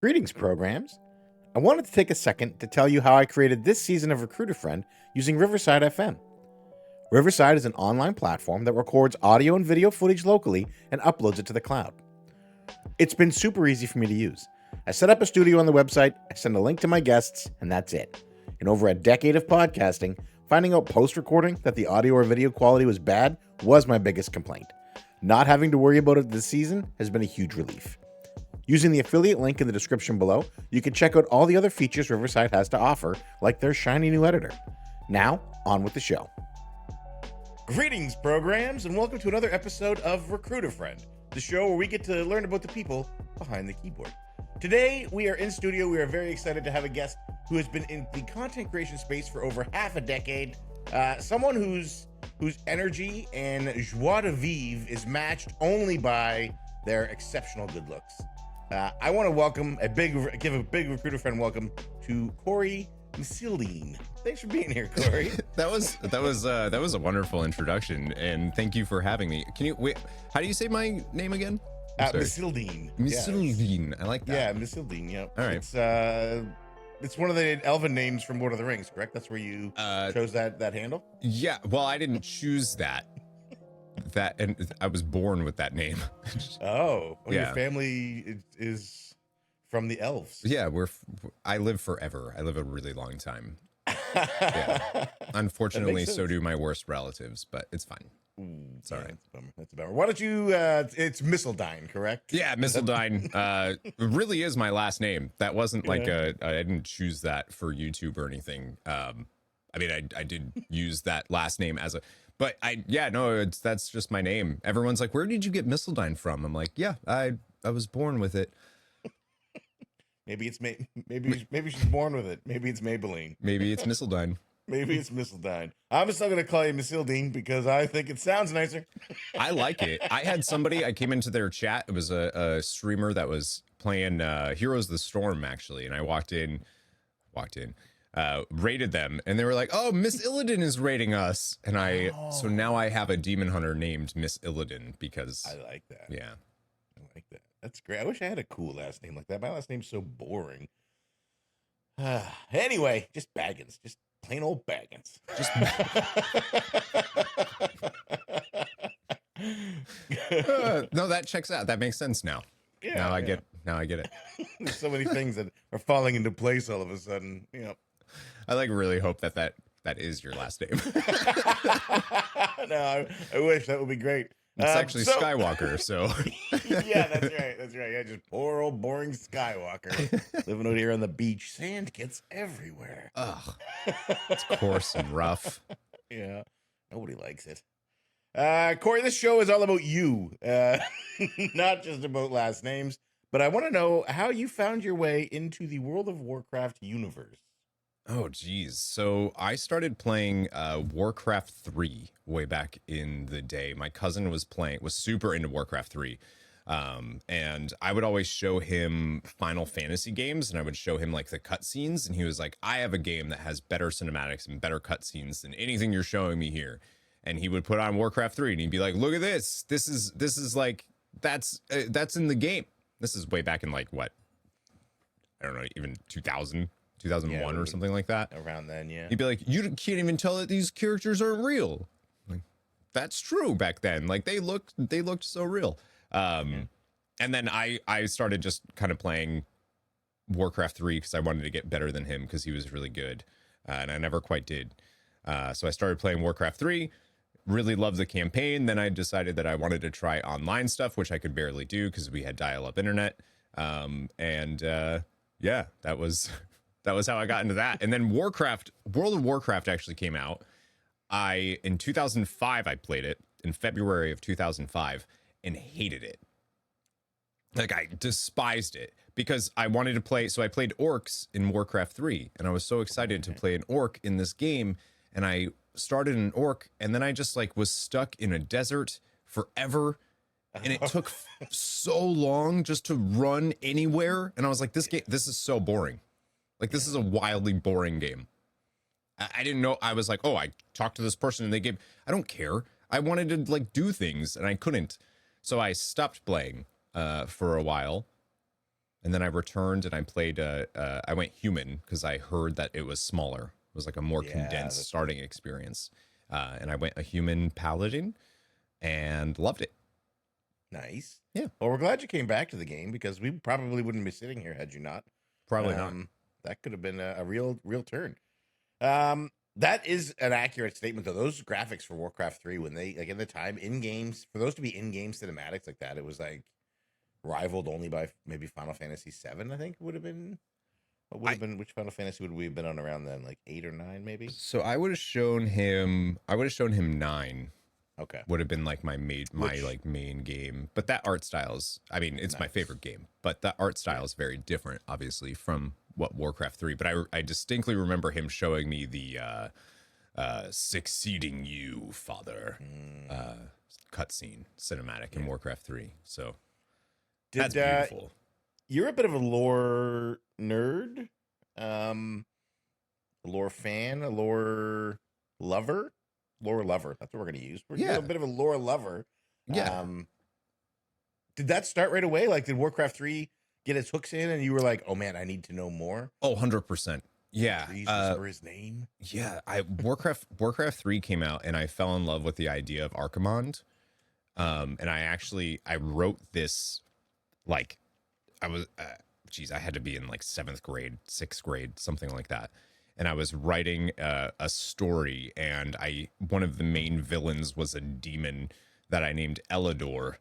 Greetings, programs. I wanted to take a second to tell you how I created this season of Recruiter Friend using Riverside FM. Riverside is an online platform that records audio and video footage locally and uploads it to the cloud. It's been super easy for me to use. I set up a studio on the website, I send a link to my guests, and that's it. In over a decade of podcasting, finding out post-recording that the audio or video quality was bad was my biggest complaint. Not having to worry about it this season has been a huge relief. Using the affiliate link in the description below, you can check out all the other features Riverside has to offer, like their shiny new editor. Now, on with the show. Greetings, programs, and welcome to another episode of Recruiter Friend, the show where we get to learn about the people behind the keyboard. Today, we are in studio. We are very excited to have a guest who has been in the content creation space for over half a decade. Someone whose energy and joie de vivre is matched only by their exceptional good looks. I want to give a big Recruiter Friend welcome to Cory Missildine. Thanks for being here, Cory. that was a wonderful introduction, and thank you for having me. Can you wait? How do you say my name again? Missildine. Missildine. Yeah. I like that. Yeah, Missildine. Yep. All right. It's one of the elven names from Lord of the Rings, correct? That's where you chose that handle? Yeah. Well, I didn't choose that. And I was born with that name. Oh, well, yeah. Your family is from the elves. Yeah, I live forever. I live a really long time. Yeah. Unfortunately, so do my worst relatives, but it's fine. It's all right. That's a bummer. Why don't you? It's Missildine, correct? Yeah, Missildine really is my last name. That wasn't like I didn't choose that for YouTube or anything. I mean, I did use that last name as a. But that's just my name. Everyone's like, where did you get Missildine from? I'm like, yeah, I was born with it. Maybe she's born with it. Maybe it's Maybelline. Maybe it's Missildine. Maybe it's Missildine. I'm still going to call you Missildine because I think it sounds nicer. I like it. I had somebody, I came into their chat. It was a streamer that was playing Heroes of the Storm, actually. And I walked in, rated them, and they were like, oh, Miss Illidan is rating us. And so now I have a demon hunter named Miss Illidan because I like that. Yeah. I like that. That's great. I wish I had a cool last name like that. My last name's so boring. Anyway, just Baggins. Just plain old Baggins. No, that checks out. That makes sense now. Yeah. Now I get it. There's so many things that are falling into place all of a sudden. I really hope that is your last name. No, I wish. That would be great. It's actually Skywalker, so. Yeah, that's right. Yeah, just poor old boring Skywalker living out here on the beach. Sand gets everywhere. Ugh, it's coarse and rough. Yeah, nobody likes it. Cory, this show is all about you, not just about last names. But I want to know how you found your way into the World of Warcraft universe. Oh, geez. So I started playing Warcraft 3 way back in the day. My cousin was super into Warcraft 3. And I would always show him Final Fantasy games, and I would show him like the cutscenes. And he was like, I have a game that has better cinematics and better cutscenes than anything you're showing me here. And he would put on Warcraft 3 and he'd be like, look at this. This is like, that's in the game. This is way back in like what? I don't know, even 2000. 2001 or something like that. Around then, yeah. He'd be like, you can't even tell that these characters aren't real. Like, that's true back then. Like they looked so real. And then I started just kind of playing Warcraft 3 because I wanted to get better than him because he was really good. And I never quite did. So I started playing Warcraft 3, really loved the campaign. Then I decided that I wanted to try online stuff, which I could barely do because we had dial-up internet. Yeah, that was how I got into that. And then World of Warcraft actually came out. In 2005, I played it in February of 2005 and hated it. Like I despised it because I wanted to play. So I played orcs in Warcraft 3 and I was so excited to play an orc in this game. And I started an orc and then I just like was stuck in a desert forever. And it took so long just to run anywhere. And I was like, this is so boring. Like, this is a wildly boring game. I didn't know. I was like, oh, I talked to this person and they gave. I don't care. I wanted to like do things and I couldn't. So I stopped playing for a while. and then I returned and I played. I went human because I heard that it was smaller. It was like a more condensed starting experience, and I went a human paladin and loved it. Nice. Yeah. Well, we're glad you came back to the game because we probably wouldn't be sitting here had you not. Probably not. That could have been a real turn. That is an accurate statement, though. Those graphics for Warcraft 3, when they, like, in the time, in games, for those to be in-game cinematics like that, it was, like, rivaled only by maybe Final Fantasy VII, I think, would have been. What would have been, which Final Fantasy would we have been on around then? Like 8 or 9, maybe? So I would have shown him 9. Okay. Would have been like my main game. But that art style's, I mean, it's my favorite game, but that art style is very different, obviously, from what Warcraft 3. But I distinctly remember him showing me the succeeding you, father cutscene cinematic in Warcraft 3. So that's beautiful. You're a bit of a lore nerd, a lore fan, a lore lover. Lore lover. That's what we're going to use. You're a bit of a lore lover. Yeah. Did that start right away? Like, did Warcraft 3 get its hooks in and you were like, oh man, I need to know more? Oh, 100%. Yeah. Please whisper his name. Yeah. Warcraft 3 came out and I fell in love with the idea of Archimonde. And I wrote this, like, I was, I had to be in like 7th grade, 6th grade, something like that. And I was writing a story, and one of the main villains was a demon that I named Elidor.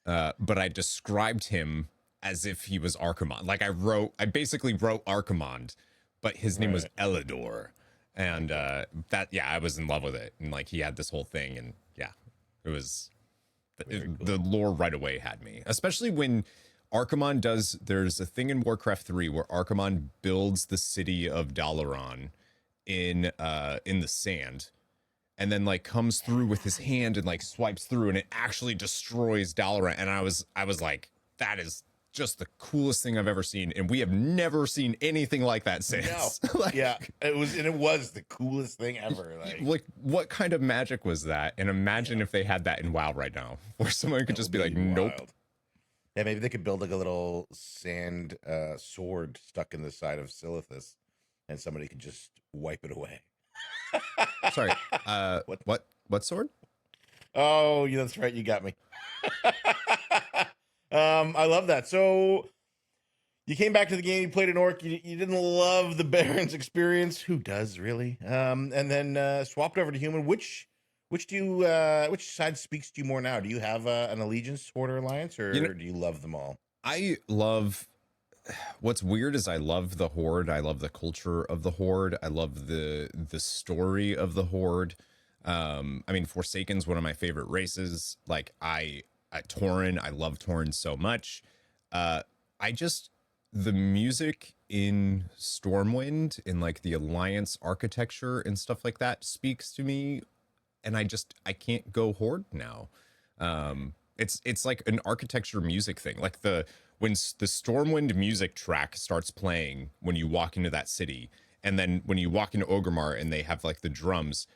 But I described him as if he was Archimonde. Like I basically wrote Archimonde, but his name was Elidor. And I was in love with it. And like he had this whole thing, and it was the lore right away had me, especially when Archimonde there's a thing in Warcraft 3 where Archimonde builds the city of Dalaran in the sand, and then like comes through with his hand and like swipes through, and it actually destroys Dalaran. And I was like, that is just the coolest thing I've ever seen, and we have never seen anything like that since. No. Like, it was the coolest thing ever. Like what kind of magic was that? And imagine if they had that in WoW right now, where someone could just be like, nope. Wild. Yeah, maybe they could build like a little sand sword stuck in the side of Silithus, and somebody could just wipe it away. Sorry, what sword? Oh, yeah, that's right. You got me. I love that. So you came back to the game, you played an orc, you didn't love the Baron's experience. Who does, really? And then swapped over to human. Which side speaks to you more now? Do you have an allegiance, Horde, or Alliance, or do you love them all? What's weird is I love the Horde. I love the culture of the Horde. I love the story of the Horde. I mean, Forsaken's one of my favorite races. Like Tauren, I love Tauren so much. The music in Stormwind, in like the Alliance architecture and stuff like that, speaks to me, and I can't go Horde now. It's like an architecture music thing. Like when the Stormwind music track starts playing when you walk into that city, and then when you walk into Orgrimmar and they have like the drums,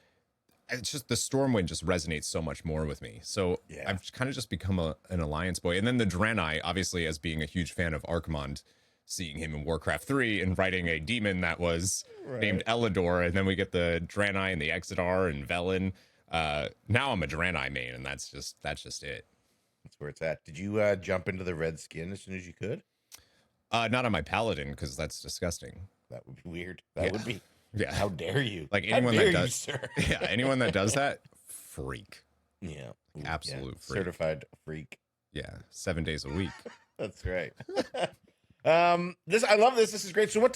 it's just the Stormwind just resonates so much more with me. So I've kind of just become an Alliance boy. And then the Draenei, obviously, as being a huge fan of Archimonde, seeing him in Warcraft 3 and writing a demon that was named Elidor, and then we get the Draenei and the Exodar and Velen. Now I'm a Draenei main, and that's just it. That's where it's at. Did you jump into the red skin as soon as you could? Not on my Paladin, because that's disgusting. That would be weird. That would be. Yeah. How dare you? Like anyone that does, sir? Yeah, anyone that does that, freak. Yeah, Absolute freak. Certified freak. Yeah, 7 days a week. That's right. I love this. This is great. So,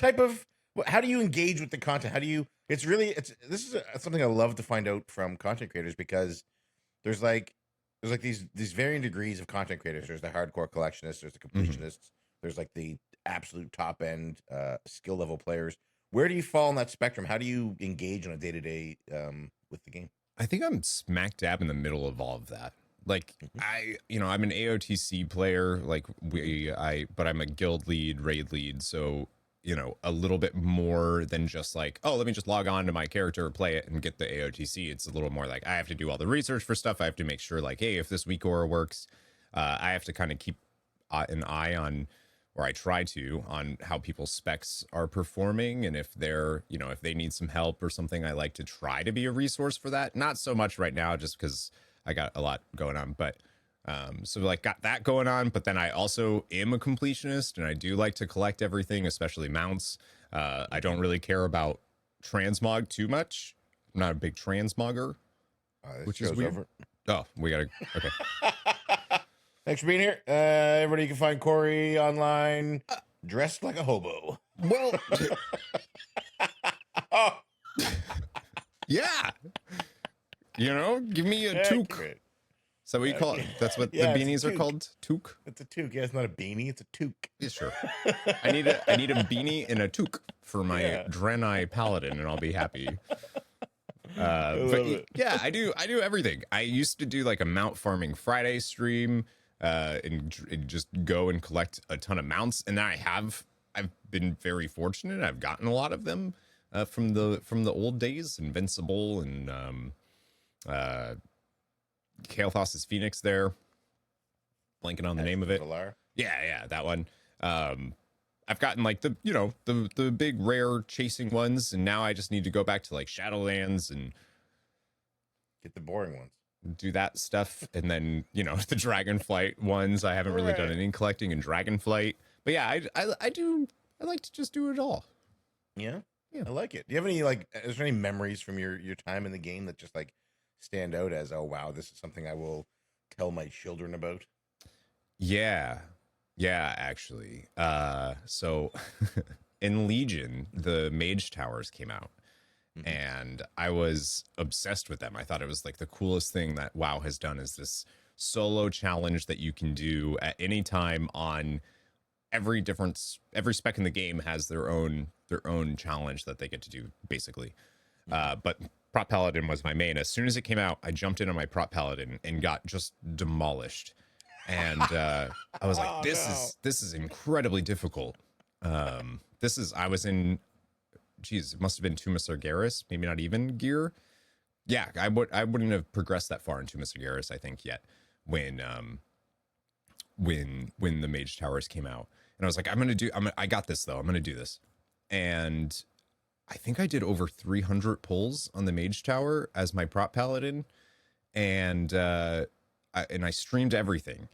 how do you engage with the content? How do you? This is something I love to find out from content creators, because there's these varying degrees of content creators. There's the hardcore collectionists. There's the completionists. There's like the absolute top end skill level players. Where do you fall on that spectrum? How do you engage on a day-to-day with the game? I think I'm smack dab in the middle of all of that. Like I'm an AOTC player, but I'm a guild lead, raid lead. So, a little bit more than just like, oh, let me just log on to my character, play it and get the AOTC. It's a little more like I have to do all the research for stuff. I have to make sure like, hey, if this weak aura works, I have to kind of keep an eye on or I try to, on how people's specs are performing, and if they're, you know, if they need some help or something, I like to try to be a resource for that. Not so much right now, just because I got a lot going on, but so like got that going on. But then I also am a completionist, and I do like to collect everything, especially mounts. I don't really care about transmog too much. I'm not a big transmogger, which is weird. Over. Oh, we gotta, okay. Thanks for being here. Everybody, you can find Cory online, dressed like a hobo. Well, oh. Yeah. You know, give me a toque. So we call it, that's what the beanies are called? Toque? It's a toque. Yeah, it's not a beanie, it's a toque. Yeah, sure. I need a beanie and a toque for my Draenei paladin, and I'll be happy. But yeah, I do everything. I used to do like a mount farming Friday stream, and just go and collect a ton of mounts, and I've been very fortunate. I've gotten a lot of them from the old days, Invincible and Kael'thas's Phoenix there. Blanking on the name of it. Yeah, that one. I've gotten like the big rare chasing ones, and now I just need to go back to like Shadowlands and get the boring ones. Do that stuff, and then the Dragonflight ones. I haven't really done any collecting in Dragonflight, but yeah, I like to just do it all. Yeah, I like it. Do you have any is there any memories from your time in the game that just like stand out as, oh wow, this is something I will tell my children about? Yeah, actually. So in Legion, the Mage Towers came out. Mm-hmm. And I was obsessed with them. I thought it was like the coolest thing that WoW has done, is this solo challenge that you can do at any time on every spec in the game has their own challenge that they get to do, basically. Mm-hmm. But Prop Paladin was my main. As soon as it came out, I jumped in on my Prop Paladin and got just demolished. And I was like, this is incredibly difficult. I was in, geez, it must have been Tomb of Sargeras, maybe not even gear. Yeah, I wouldn't have progressed that far in Tomb of Sargeras, I think, yet when the Mage Towers came out. And I was like, I got this though. I'm gonna do this. And I think I did over 300 pulls on the Mage Tower as my Prop Paladin, and I streamed everything.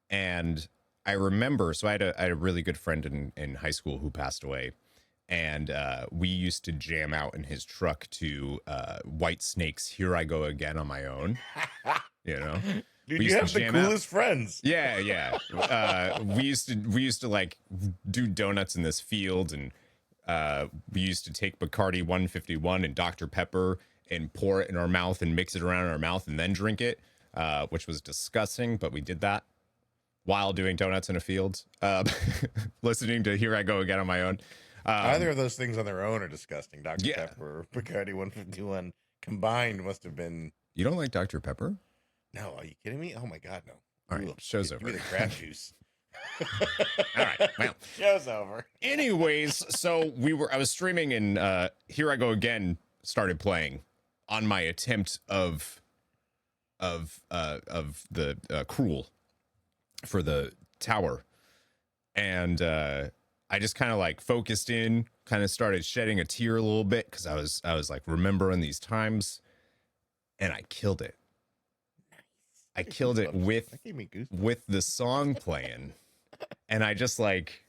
And I remember, so I had a really good friend in high school who passed away. And we used to jam out in his truck to White Snake's "Here I Go Again on My Own." Dude, you have the coolest friends. Yeah. We used to like do donuts in this field, and we used to take Bacardi 151 and Dr. Pepper and pour it in our mouth and mix it around in our mouth and then drink it, which was disgusting, but we did that while doing donuts in a field, listening to "Here I Go Again on My Own." Either of those things on their own are disgusting. Dr. Pepper or Bacardi 151 combined must have been... You don't like Dr. Pepper? No, are you kidding me? Oh my God, no. All right, show's over. Give me the crab juice. All right, well. Show's over. Anyways, so I was streaming, and "Here I Go Again" started playing on my attempt of the cruel for the tower. And I just kind of like focused in, kind of started shedding a tear a little bit, because I was like remembering these times, and I killed it. I killed it with the song playing, and I just like,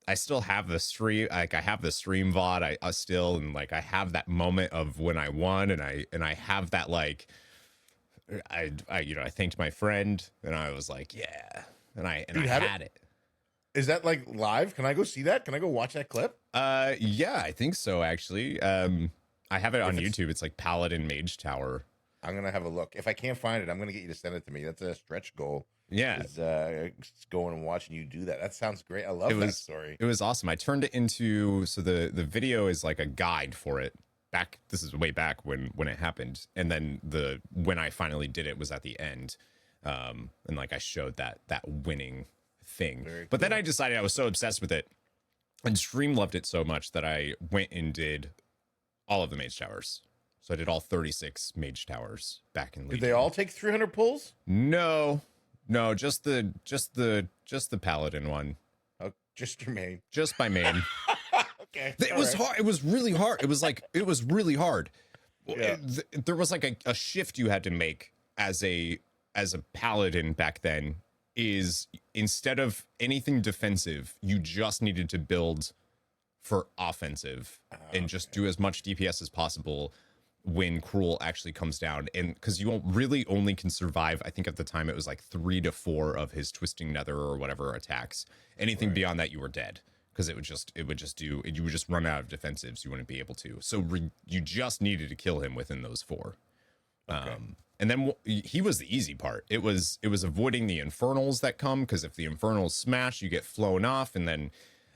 I still have the stream, like I have the stream VOD, I still, and like I have that moment of when I won, and I have that like, I thanked my friend, and I was like, yeah, and I had it. Is that like live? Can I go see that? Can I go watch that clip? Yeah, I think so, actually. I have it on YouTube. It's like Paladin Mage Tower. I'm gonna have a look. If I can't find it, I'm gonna get you to send it to me. That's a stretch goal. Yeah, is going and watching you do that. That sounds great. I love that story. It was awesome. I turned it into, so the video is like a guide for it. This is way back when it happened, and then when I finally did it was at the end, and like I showed that winning thing. But then I decided I was so obsessed with it, and Stream loved it so much that I went and did all of the Mage Towers. So I did all 36 Mage Towers back in Legion. Did they all take 300 pulls? No, just the Paladin one. Just your main. Just my main. Okay. It was hard. It was really hard. It was really hard. Yeah. There was like a shift you had to make as a paladin back then. Is instead of anything defensive, you just needed to build for offensive and just do as much DPS as possible when Cruel actually comes down. And because you really only can survive, I think at the time it was like 3 to 4 of his twisting nether or whatever attacks. Anything beyond that, you were dead. Because you would just run out of defensives. You wouldn't be able to. So you just needed to kill him within those 4. Okay. And then he was the easy part. It was avoiding the infernals that come, because if the infernals smash, you get flown off. And then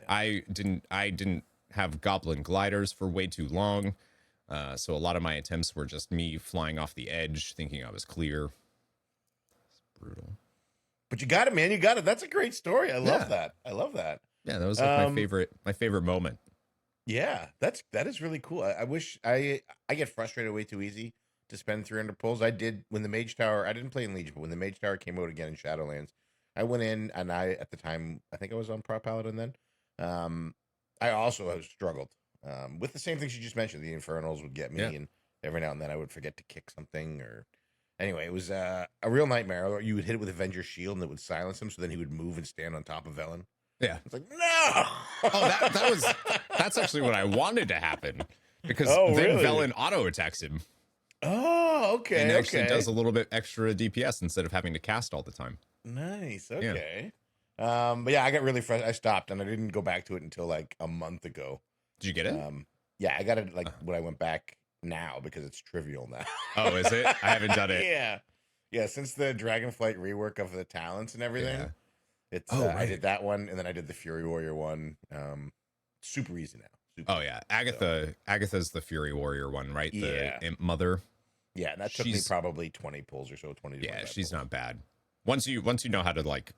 I didn't have goblin gliders for way too long. So a lot of my attempts were just me flying off the edge, thinking I was clear. It's brutal. But you got it, man. You got it. That's a great story. I love that. I love that. Yeah, that was like my favorite moment. Yeah, that is really cool. I wish I get frustrated way too easy to spend 300 pulls. I did when the Mage Tower. I didn't play in Legion, but when the Mage Tower came out again in Shadowlands, I went in and at the time I think I was on Pro Paladin then. I also have struggled with the same things you just mentioned. The Infernals would get me, and every now and then I would forget to kick something or. Anyway, it was a real nightmare. You would hit it with Avenger's Shield and it would silence him, so then he would move and stand on top of Velen. Yeah. It's like, no! Oh, that's actually what I wanted to happen. Because then Velen auto-attacks him. Oh, okay. And actually does a little bit extra DPS instead of having to cast all the time. Nice. Okay. Yeah. But yeah, I got really frustrated. I stopped and I didn't go back to it until like a month ago. Did you get it? Yeah, I got it like when I went back now because it's trivial now. Oh, is it? I haven't done it. Yeah, since the Dragonflight rework of the talents and everything. It's right. I did that one and then I did the Fury Warrior one. Super easy now. Yeah, Agatha's the Fury Warrior one, right? The Imp Mother. Yeah, and that took me probably 20 pulls or so. 20. Yeah, she's not bad. Once you know how to, like,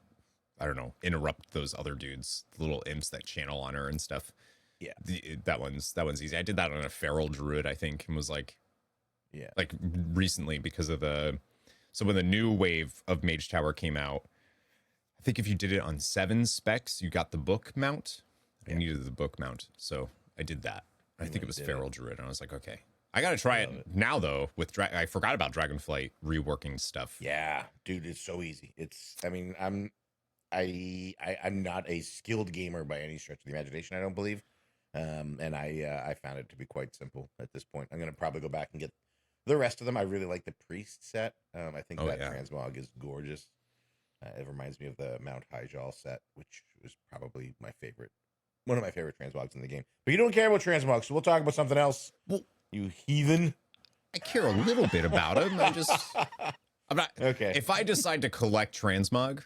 I don't know, interrupt those other dudes, the little imps that channel on her and stuff. Yeah, that one's easy. I did that on a feral druid, I think, and was like recently because of so when the new wave of Mage Tower came out, I think if you did it on 7 specs, you got the book mount. I needed the book mount, so I did that. I think it was feral druid, and I was like, okay, I gotta try it now though. With I forgot about Dragonflight reworking stuff. Yeah, dude, it's so easy. I'm not a skilled gamer by any stretch of the imagination. I don't believe. And I found it to be quite simple at this point. I'm gonna probably go back and get the rest of them. I really like the priest set. I think transmog is gorgeous. It reminds me of the Mount Hyjal set, which was probably one of my favorite transmogs in the game. But you don't care about transmogs, so we'll talk about something else. Well, you heathen. I care a little bit about them. I'm not okay. If I decide to collect transmog,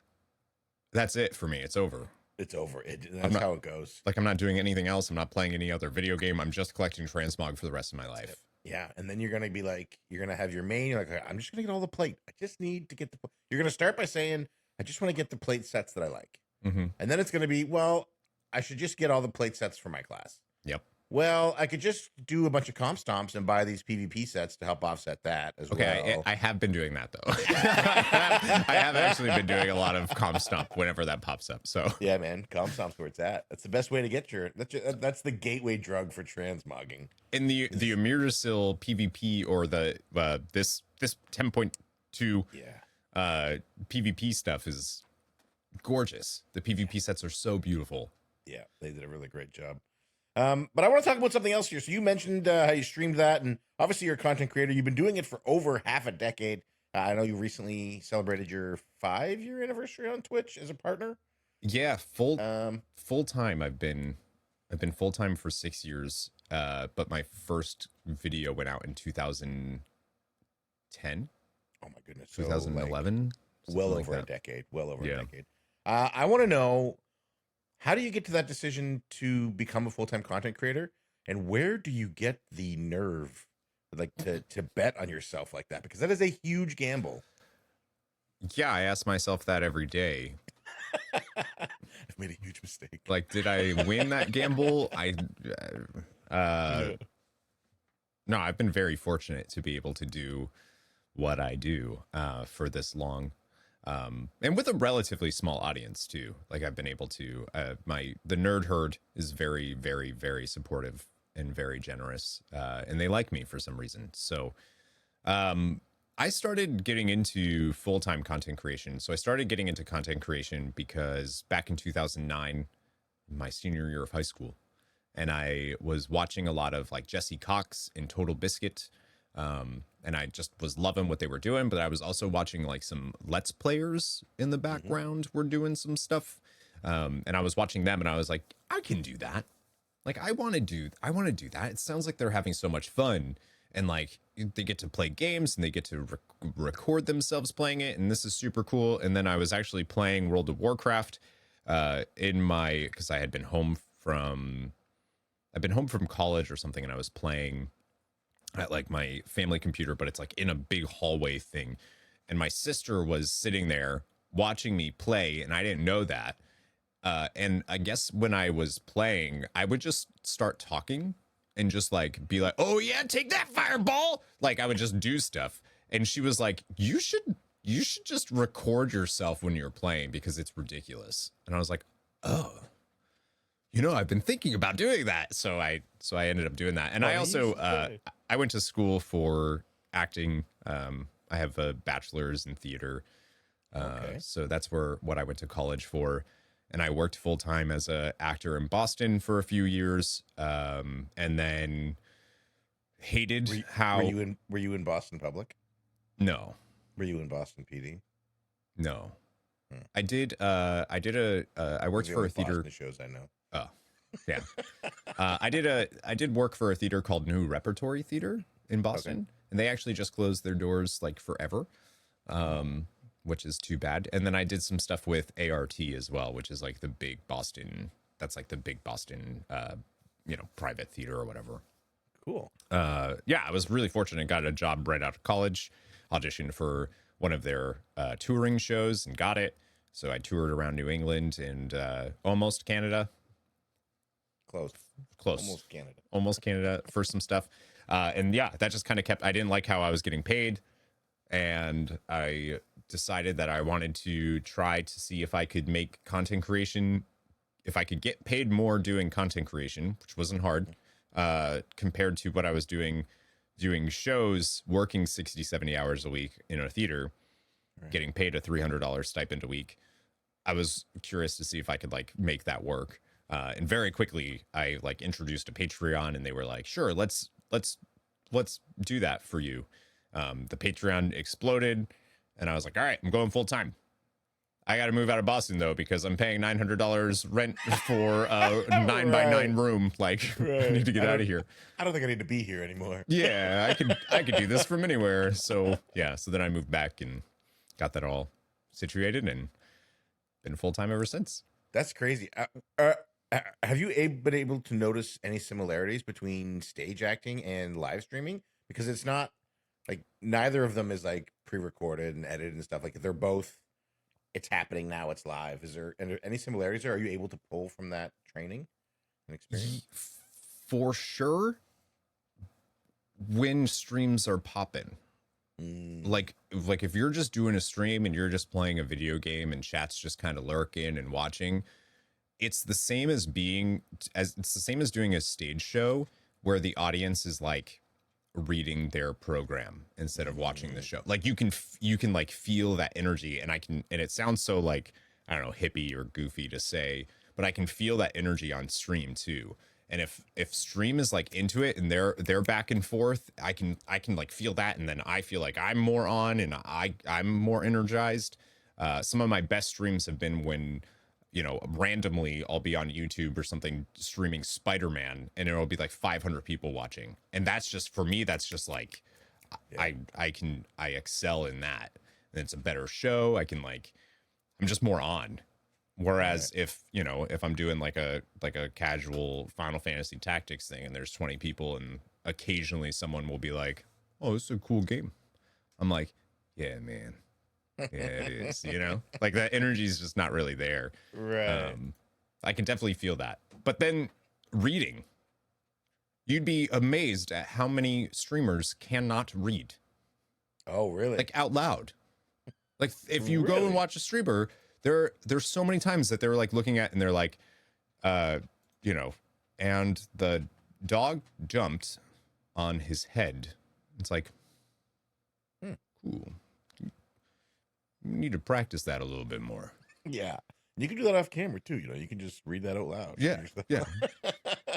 that's it for me. It's over. It's over. That's how it goes. Like, I'm not doing anything else. I'm not playing any other video game. I'm just collecting transmog for the rest of my life. Yeah, and then you're going to be like, you're going to have your main. You're like, I'm just going to get all the plate. I just need to get the. You're going to start by saying, I just want to get the plate sets that I like. Mm-hmm. And then it's going to be, well, I should just get all the plate sets for my class. Yep. Well, I could just do a bunch of comp stomps and buy these PvP sets to help offset that as well. Okay, I have been doing that, though. I have actually been doing a lot of comp stomp whenever that pops up. So yeah, man, comp stomp's where it's at. That's the best way to get that's the gateway drug for transmogging. In the Immersed PvP or the this 10.2 PvP stuff is gorgeous. The PvP sets are so beautiful. Yeah, they did a really great job. But I want to talk about something else here. So you mentioned how you streamed that, and obviously you're a content creator. You've been doing it for over half a decade. I know you recently celebrated your 5-year anniversary on Twitch as a partner. Yeah, full time. I've been full time for 6 years. But my first video went out in 2010. Oh my goodness, 2011. Well over a decade. Well over a decade. I want to know, how do you get to that decision to become a full-time content creator? And where do you get the nerve to bet on yourself like that? Because that is a huge gamble. Yeah, I ask myself that every day. I've made a huge mistake. Like, did I win that gamble? No, I've been very fortunate to be able to do what I do for this long. And with a relatively small audience too. Like I've been able to, the nerd herd is very, very, very supportive and very generous, and they like me for some reason. So, I started getting into full-time content creation. So I started getting into content creation because back in 2009, my senior year of high school, and I was watching a lot of like Jesse Cox and Total Biscuit. And I just was loving what they were doing, but I was also watching like some Let's Players in the background were doing some stuff. And I was watching them and I was like, I can do that. Like, I want to do that. It sounds like they're having so much fun, and like they get to play games and they get to record themselves playing it. And this is super cool. And then I was actually playing World of Warcraft, cause I've been home from college or something. And I was playing at like my family computer, but it's like in a big hallway thing. And my sister was sitting there watching me play, and I didn't know that. And I guess when I was playing, I would just start talking and just like be like, "Oh yeah, take that fireball!" Like I would just do stuff. And she was like, "You should just record yourself when you're playing because it's ridiculous." And I was like, "Oh, I've been thinking about doing that." So I ended up doing that. And I also I went to school for acting. I have a bachelor's in theater. So that's what I went to college for. And I worked full time as a actor in Boston for a few years. And then hated how were you in Boston Public? No. Were you in Boston PD? No. I worked for a theater. Boston shows I know. Oh, yeah. I did work for a theater called New Repertory Theater in Boston, and they actually just closed their doors like forever, which is too bad. And then I did some stuff with ART as well, which is like the big Boston. That's like the big Boston, private theater or whatever. Cool. Yeah, I was really fortunate. Got a job right out of college. Auditioned for one of their touring shows and got it. So I toured around New England and almost Canada. Close. Almost Canada for some stuff. And yeah, that just kind of I didn't like how I was getting paid. And I decided that I wanted to try to see if I could make content creation, if I could get paid more doing content creation, which wasn't hard, compared to what I was doing shows, working 60, 70 hours a week in a theater, getting paid a $300 stipend a week. I was curious to see if I could like make that work. And very quickly I like introduced a Patreon, and they were like, sure, let's do that for you. The Patreon exploded, and I was like, all right, I'm going full time. I got to move out of Boston though, because I'm paying $900 rent for a 9x9 room. Like, I need to get out of here. I don't think I need to be here anymore. Yeah, I could do this from anywhere. So yeah, so then I moved back and got that all situated and been full time ever since. That's crazy. Have you been able to notice any similarities between stage acting and live streaming? Because it's not like neither of them is like pre-recorded and edited and stuff. Like they're both. It's happening now. It's live. Is there any similarities there? Are you able to pull from that training and experience? For sure. When streams are popping, like if you're just doing a stream and you're just playing a video game and chat's just kind of lurking and watching, it's the same as doing a stage show where the audience is like reading their program instead of watching the show. Like you can like feel that energy, and it sounds so like, I don't know, hippie or goofy to say, but I can feel that energy on stream too. And if stream is like into it and they're back and forth, I can like feel that, and then I feel like I'm more on and I'm more energized. Some of my best streams have been when, randomly I'll be on YouTube or something streaming Spider-Man, and it'll be like 500 people watching. And that's just, for me, that's just like, yeah. I excel in that. And it's a better show. I'm just more on. Whereas if I'm doing like a casual Final Fantasy Tactics thing and there's 20 people and occasionally someone will be like, "Oh, this is a cool game." I'm like, "Yeah, man. Yeah, it is." Like that energy is just not really there. Right. I can definitely feel that. But then reading, you'd be amazed at how many streamers cannot read. Oh, really? Like out loud. Like if you go and watch a streamer, there's so many times that they're like looking at and they're like, you know, and the dog jumped on his head. It's like, cool. You need to practice that a little bit more. Yeah. You can do that off camera too, you know. You can just read that out loud. Yeah.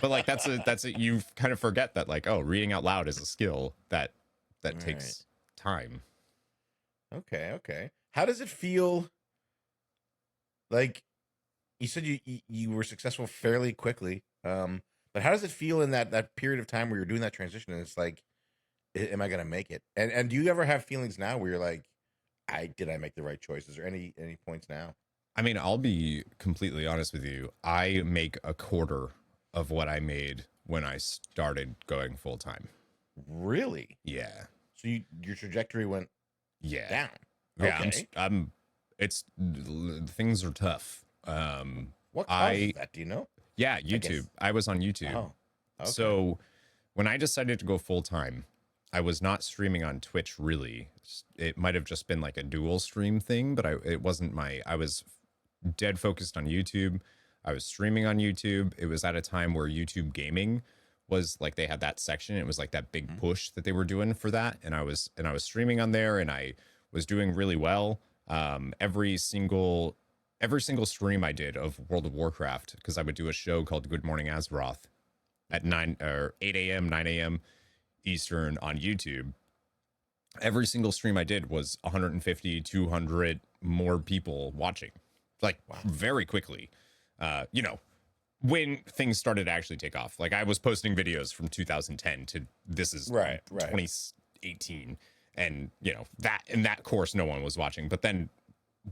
But like that's a you kind of forget that like, oh, reading out loud is a skill that takes time. Okay. How does it feel? Like you said you were successful fairly quickly. But how does it feel in that period of time where you're doing that transition and it's like, am I gonna make it? And do you ever have feelings now where you're like, did I make the right choices, or any points now? I mean, I'll be completely honest with you. I make a quarter of what I made when I started going full time. Really? Yeah. So your trajectory went down. Yeah. Okay. Things are tough. What causes that? Do you know? Yeah, YouTube. I was on YouTube. Oh, okay. So when I decided to go full time, I was not streaming on Twitch really. It might have just been like a dual stream thing, but it wasn't I was dead focused on YouTube. I was streaming on YouTube. It was at a time where YouTube gaming was like, they had that section. It was like that big push that they were doing for that. And I was streaming on there and I was doing really well. Every single stream I did of World of Warcraft, because I would do a show called Good Morning Azeroth at 8 a.m., 9 a.m. Eastern on YouTube. Every single stream I did was 150, 200 more people watching, like very quickly. You know, when things started to actually take off. Like I was posting videos from 2010 to this is 2018, and you know that in that course no one was watching. But then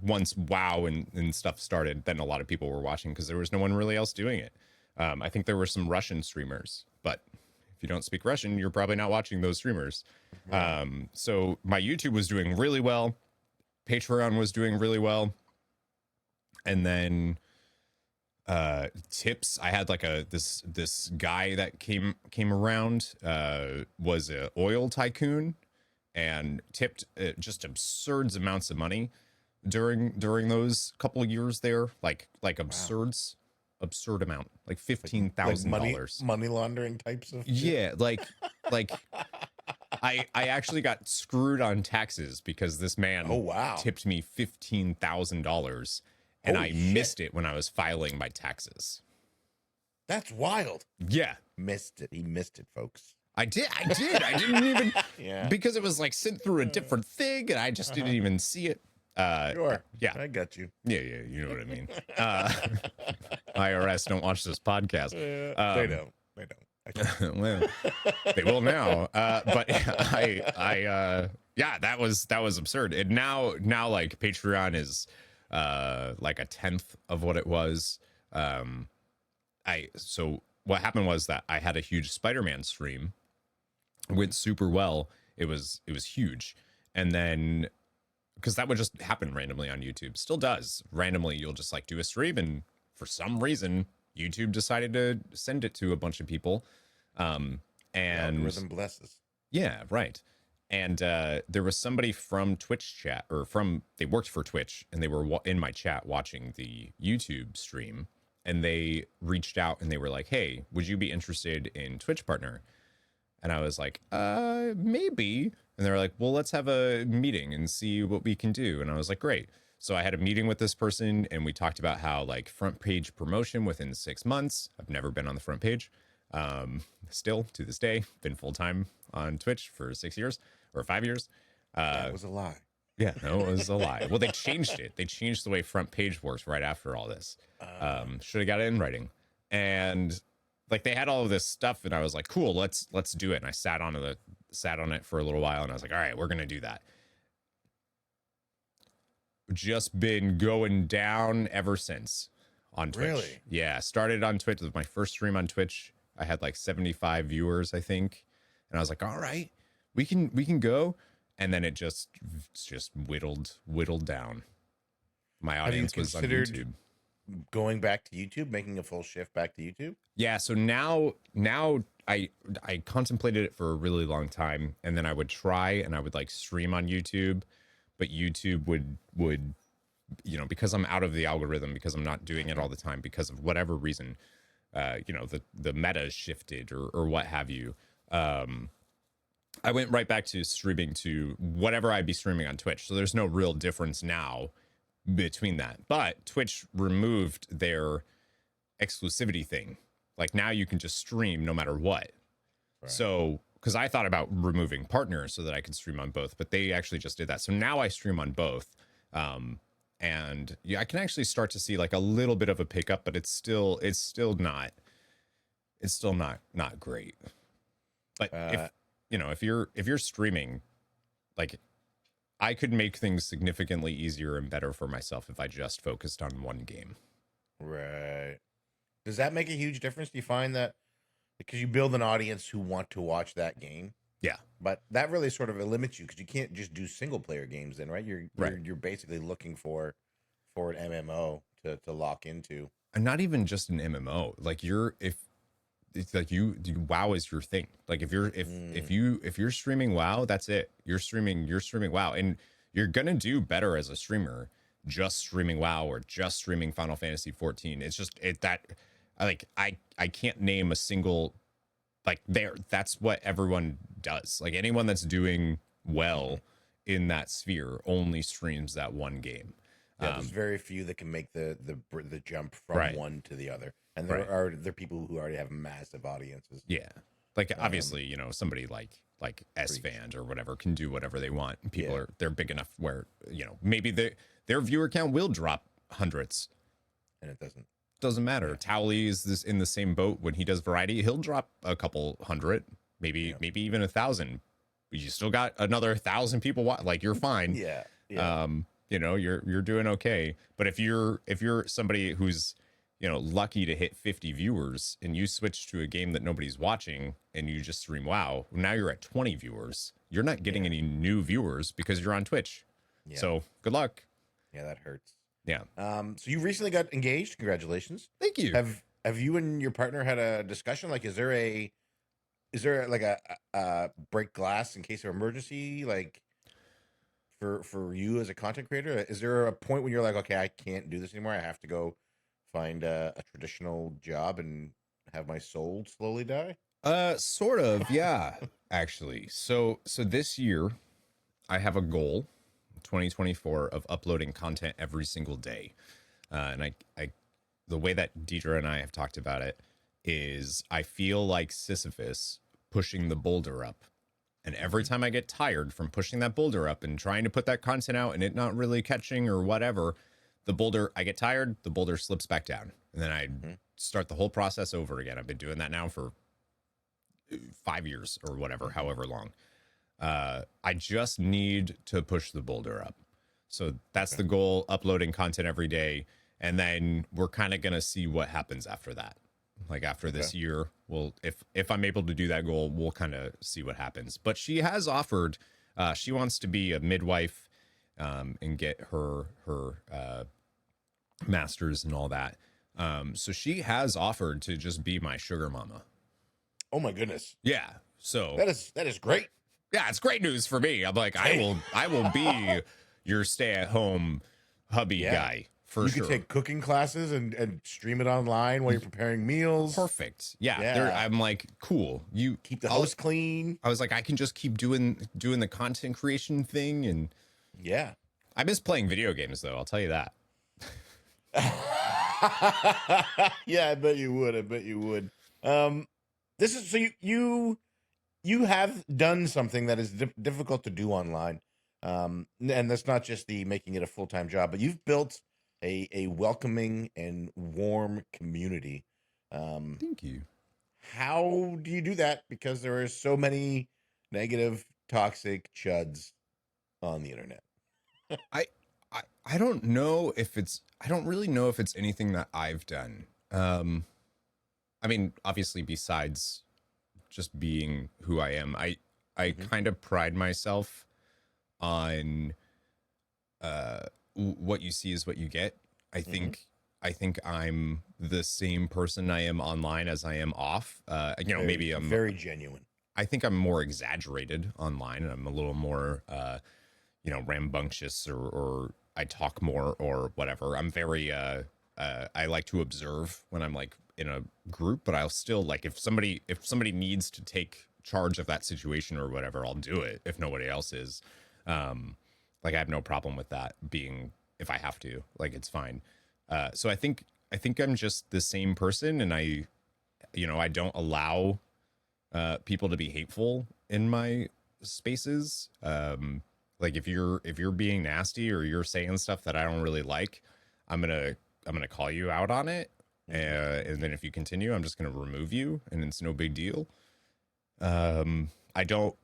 once WoW and stuff started, then a lot of people were watching because there was no one really else doing it. I think there were some Russian streamers, but if you don't speak Russian, you're probably not watching those streamers. So my YouTube was doing really well. Patreon was doing really well. And then tips, I had like this guy that came around, was a oil tycoon and tipped just absurd amounts of money during those couple of years there, like absurd amount, like $15,000 money laundering types of shit. Yeah, like I actually got screwed on taxes because this man tipped me $15,000 and I missed it when I was filing my taxes. That's wild. Yeah. Missed it. He missed it, folks. I did. I didn't even because it was like sent through a different thing and I just didn't even see it. Sure. Yeah. I got you. Yeah, you know what I mean. IRS don't watch this podcast. They don't. Well, they will now. But that was absurd. And now like Patreon is like a tenth of what it was. So what happened was that I had a huge Spider-Man stream. It went super well. It was huge. And then because that would just happen randomly on YouTube. Still does. Randomly, you'll just like do a stream and for some reason YouTube decided to send it to a bunch of people. And algorithm blesses. Yeah, right. And there was somebody from Twitch chat, or they worked for Twitch, and they were in my chat watching the YouTube stream, and they reached out and they were like, "Hey, would you be interested in Twitch partner?" And I was like, maybe. And they were like, well, let's have a meeting and see what we can do. And I was like, great. So I had a meeting with this person and we talked about how like front page promotion within 6 months. I've never been on the front page. Still to this day, been full time on Twitch for 6 years or 5 years. That was a lie. Yeah, no, it was a lie. Well, they changed it. They changed the way front page works right after all this. Should have got it in writing. And like they had all of this stuff and I was like, cool, let's do it. And I sat on it for a little while and I was like, all right, we're going to do that. Just been going down ever since on Twitch. Really? Yeah. Started on Twitch. It was my first stream on Twitch. I had like 75 viewers, I think. And I was like, all right, we can go. And then it just whittled down. My audience was on YouTube. Going back to YouTube, making a full shift back to YouTube? Yeah, so now I contemplated it for a really long time, and then I would try and I would like stream on YouTube, but YouTube would because I'm out of the algorithm, because I'm not doing it all the time, because of whatever reason, the meta shifted or what have you. I went right back to streaming to whatever I'd be streaming on Twitch. So there's no real difference now between that. But Twitch removed their exclusivity thing. Like now you can just stream no matter what. Right. So, because I thought about removing partners so that I could stream on both, but they actually just did that. So now I stream on both. And yeah, I can actually start to see like a little bit of a pickup, but it's still not great. But if you're streaming, like I could make things significantly easier and better for myself if I just focused on one game. Right. Does that make a huge difference? Do you find that because you build an audience who want to watch that game? Yeah. But that really sort of limits you because you can't just do single player games then, right? You're basically looking for an MMO to lock into. And not even just an MMO. Like it's like you WoW is your thing. Like if you're streaming WoW, that's it. You're streaming WoW, and you're gonna do better as a streamer just streaming WoW or just streaming Final Fantasy XIV. It's just I can't name a single that's what everyone does. Like anyone that's doing well in that sphere only streams that one game. Yeah, there's very few that can make the jump from one to the other. And there are people who already have massive audiences. Yeah. Like obviously, somebody like S-Fans or whatever can do whatever they want. People they're big enough where, maybe their viewer count will drop hundreds. And it doesn't matter. Towley is in the same boat when he does variety. He'll drop a couple hundred, maybe even 1,000. But you still got another 1,000 people like you're fine. Yeah. You're doing okay. But if you're somebody who's lucky to hit 50 viewers and you switch to a game that nobody's watching and you just stream WoW, now you're at 20 viewers. You're not getting any new viewers because you're on Twitch. Yeah. So good luck. Yeah, that hurts. Yeah. So you recently got engaged. Congratulations. Thank you. Have you and your partner had a discussion? Like, is there like a break glass in case of emergency? Like for you as a content creator, is there a point when you're like, okay, I can't do this anymore. I have to go find a traditional job and have my soul slowly die? Sort of, yeah, actually. So this year I have a goal, 2024, of uploading content every single day. And I the way that Deidre and I have talked about it is I feel like Sisyphus pushing the boulder up. And every time I get tired from pushing that boulder up and trying to put that content out and it not really catching or whatever, I get tired, the boulder slips back down. And then I start the whole process over again. I've been doing that now for 5 years or whatever, however long. I just need to push the boulder up. So that's the goal, uploading content every day. And then we're kind of going to see what happens after that. Like after this year, if I'm able to do that goal, we'll kind of see what happens. But she has offered, she wants to be a midwife and get her master's and all that. So she has offered to just be my sugar mama. Oh my goodness. Yeah. So that is great. Yeah, it's great news for me. I'm like, I will be your stay-at-home hubby guy for sure. You can take cooking classes and stream it online while you're preparing meals. Perfect. Yeah. I'm like, cool. You keep the house clean. I was like, I can just keep doing the content creation thing, and I miss playing video games though. I'll tell you that. Yeah, I bet you would. This is so you have done something that is difficult to do online, and that's not just the making it a full-time job, but you've built a welcoming and warm community. Thank you. How do you do that? Because there are so many negative, toxic chuds on the internet. I don't know if I don't really know if it's anything that I've done. I mean, obviously, besides just being who I am, I kind of pride myself on what you see is what you get. I think I'm the same person I am online as I am off. Maybe I'm very genuine. I think I'm more exaggerated online, and I'm a little more rambunctious or I talk more or whatever. I'm very I like to observe when I'm like in a group, but I'll still like if somebody needs to take charge of that situation or whatever, I'll do it if nobody else is. Like I have no problem with that being if I have to. Like it's fine. So I think I'm just the same person, and I don't allow people to be hateful in my spaces. Like if you're being nasty or you're saying stuff that I don't really like, I'm gonna call you out on it, and then if you continue, I'm just gonna remove you, and it's no big deal. I don't.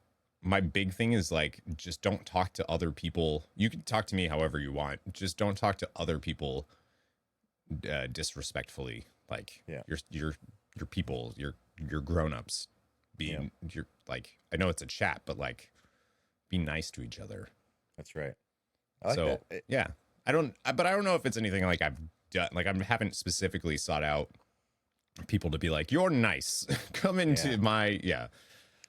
My big thing is like just don't talk to other people. You can talk to me however you want. Just don't talk to other people disrespectfully. Like your people, your grown-ups being you're like I know it's a chat, but like be nice to each other. That's right. I like that. Yeah, but I don't know if it's anything like I've done. Like I haven't specifically sought out people to be like, you're nice. Come into my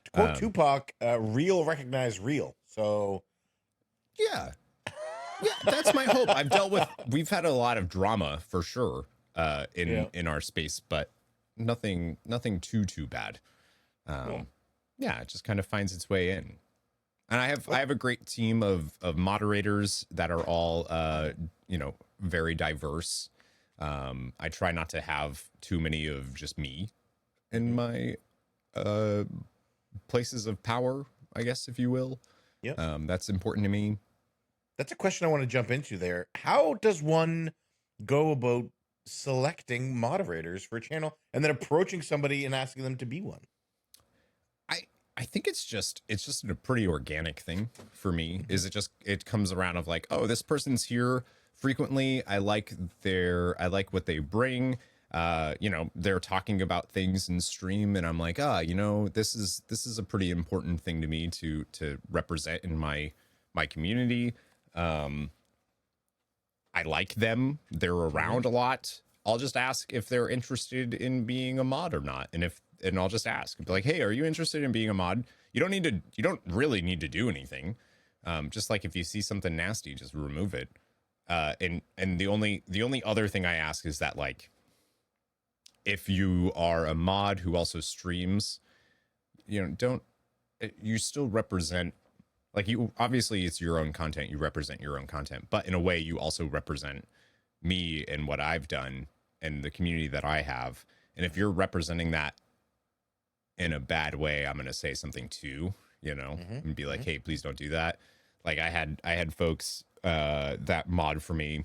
To quote Tupac, real recognize real. So yeah, that's my hope. We've had a lot of drama for sure in our space, but nothing too bad. Yeah, it just kind of finds its way in. And I have a great team of moderators that are all very diverse. I try not to have too many of just me in my places of power, I guess, if you will. Yeah. That's important to me. That's a question I want to jump into there. How does one go about selecting moderators for a channel and then approaching somebody and asking them to be one? I think it's just a pretty organic thing for me. Is it comes around of like, oh, this person's here frequently. I like what they bring. They're talking about things in stream, and I'm like, this is a pretty important thing to me to represent in my community. I like them. They're around a lot. I'll just ask if they're interested in being a mod or not, and I'll just ask, be like, hey, are you interested in being a mod? You don't really need to do anything. Just like if you see something nasty, just remove it. And the only other thing I ask is that like, if you are a mod who also streams, you still represent, like you, obviously it's your own content. You represent your own content, but in a way you also represent me and what I've done and the community that I have. And if you're representing that in a bad way, I'm going to say something too, and be like, hey, please don't do that. Like I had folks that mod for me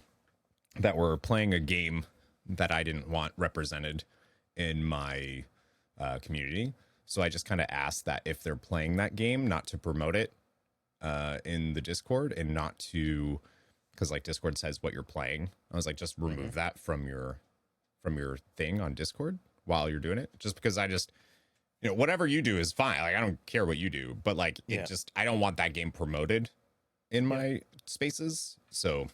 that were playing a game that I didn't want represented in my community. So I just kind of asked that if they're playing that game, not to promote it in the Discord, and not to, because like Discord says what you're playing. I was like, just remove that from your thing on Discord while you're doing it. Just because I just, whatever you do is fine. Like I don't care what you do, but like I don't want that game promoted in my spaces. So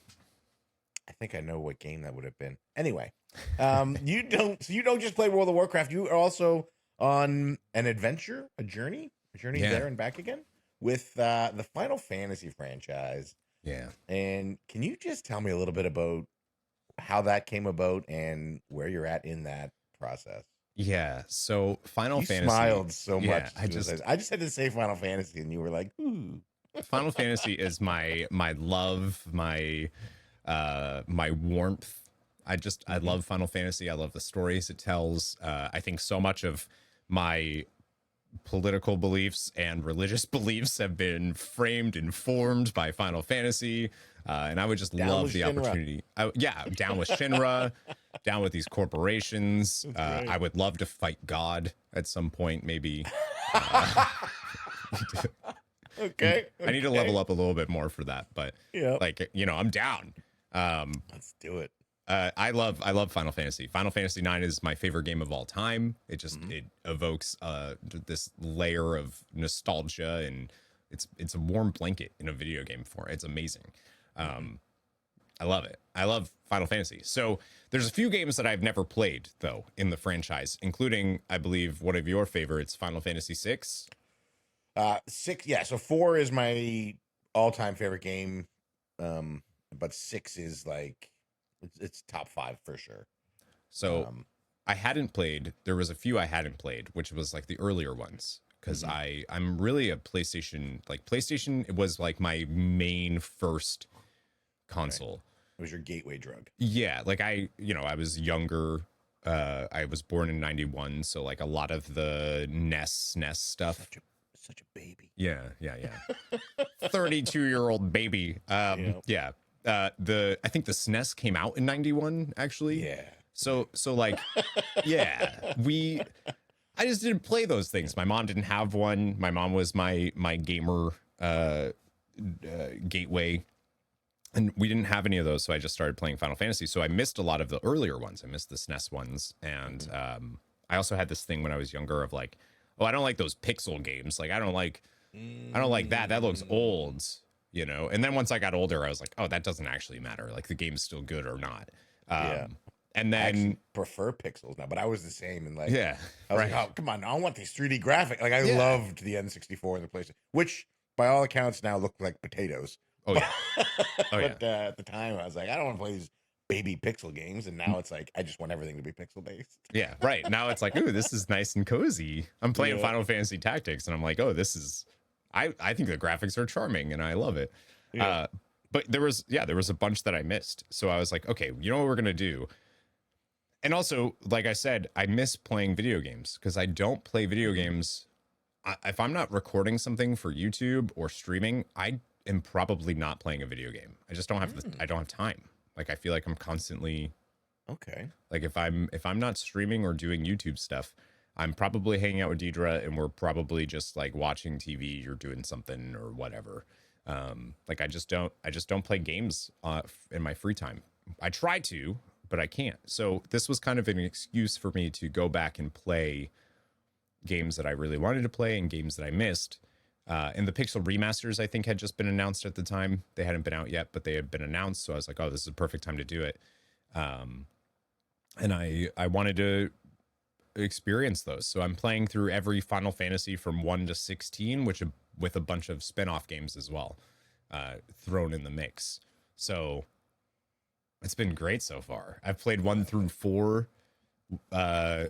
I think I know what game that would have been. Anyway, you don't just play World of Warcraft. You are also on an adventure, a journey there and back again with the Final Fantasy franchise. Yeah. And can you just tell me a little bit about how that came about and where you're at in that process? Yeah. So Final Fantasy. You smiled so much. I just had to say Final Fantasy, and you were like, ooh. Final Fantasy is my love, my warmth. I love Final Fantasy. I love the stories it tells. I think so much of my political beliefs and religious beliefs have been framed and formed by Final Fantasy. And I would just love the opportunity. Down with Shinra, down with these corporations. Right. I would love to fight God at some point, maybe. Okay. I need to level up a little bit more for that, but I'm down. Let's do it. I love Final Fantasy. Final Fantasy IX is my favorite game of all time. It just it evokes this layer of nostalgia, and it's a warm blanket in a video game form. It's amazing. I love it. I love Final Fantasy. So there's a few games that I've never played though in the franchise, including I believe one of your favorites, Final Fantasy VI. 6, yeah. So 4 is my all-time favorite game. But 6 is like it's top 5 for sure. So Um, I hadn't played. There was a few I hadn't played, which was like the earlier ones, because mhm. I'm really a PlayStation. Like PlayStation, it was like my main first Right. console. It was your gateway drug. Yeah, like I was younger. I was born in '91, so like a lot of the NES stuff. Such a baby. Yeah, yeah, yeah. 32-year-old baby. Yeah. Yeah. The I think the SNES came out in '91 actually. Yeah. So like, yeah, I just didn't play those things. My mom didn't have one. My mom was my gamer gateway, and we didn't have any of those. So I just started playing Final Fantasy. So I missed a lot of the earlier ones. I missed the SNES ones, and Mhm. I also had this thing when I was younger of like, oh, I don't like those pixel games. Like I don't like that. That looks Mm. old, you know. And then once I got older, I was like, oh, that doesn't actually matter. Like the game's still good or not. Yeah. And I actually then prefer pixels now, but I was the same. And like, yeah, I was like, right, oh, come on, I want these 3D graphics. Like, I yeah, loved the N64 and the PlayStation, which by all accounts now look like potatoes. oh But, yeah, oh yeah. at the time, I was like, I don't want to play these baby pixel games. And now it's like, I just want everything to be pixel based. Yeah, right. Now it's like, ooh, this is nice and cozy. I'm playing Yeah. Final Fantasy Tactics, and I'm like, oh, this is. I think the graphics are charming, and I love it. Yeah. Uh, but there was a bunch that I missed, so I was like, okay, you know what we're gonna do. And also, like I said, I miss playing video games because I don't play video Mhm. games. If I'm not recording something for YouTube or streaming, I am probably not playing a video game. I just don't have Mm. I don't have time. Like I feel like I'm constantly Okay. like if I'm not streaming or doing YouTube stuff, I'm probably hanging out with Deidre and we're probably just like watching TV or doing something or whatever. Like I just don't play games in my free time. I try to, but I can't. So this was kind of an excuse for me to go back and play games that I really wanted to play and games that I missed. And the Pixel remasters, I think, had just been announced at the time. They hadn't been out yet, but they had been announced. So I was like, oh, this is a perfect time to do it. Um, and I wanted to experience those. So I'm playing through every Final Fantasy from 1 to 16, which with a bunch of spin-off games as well, thrown in the mix. So it's been great so far. I've played 1 through 4 uh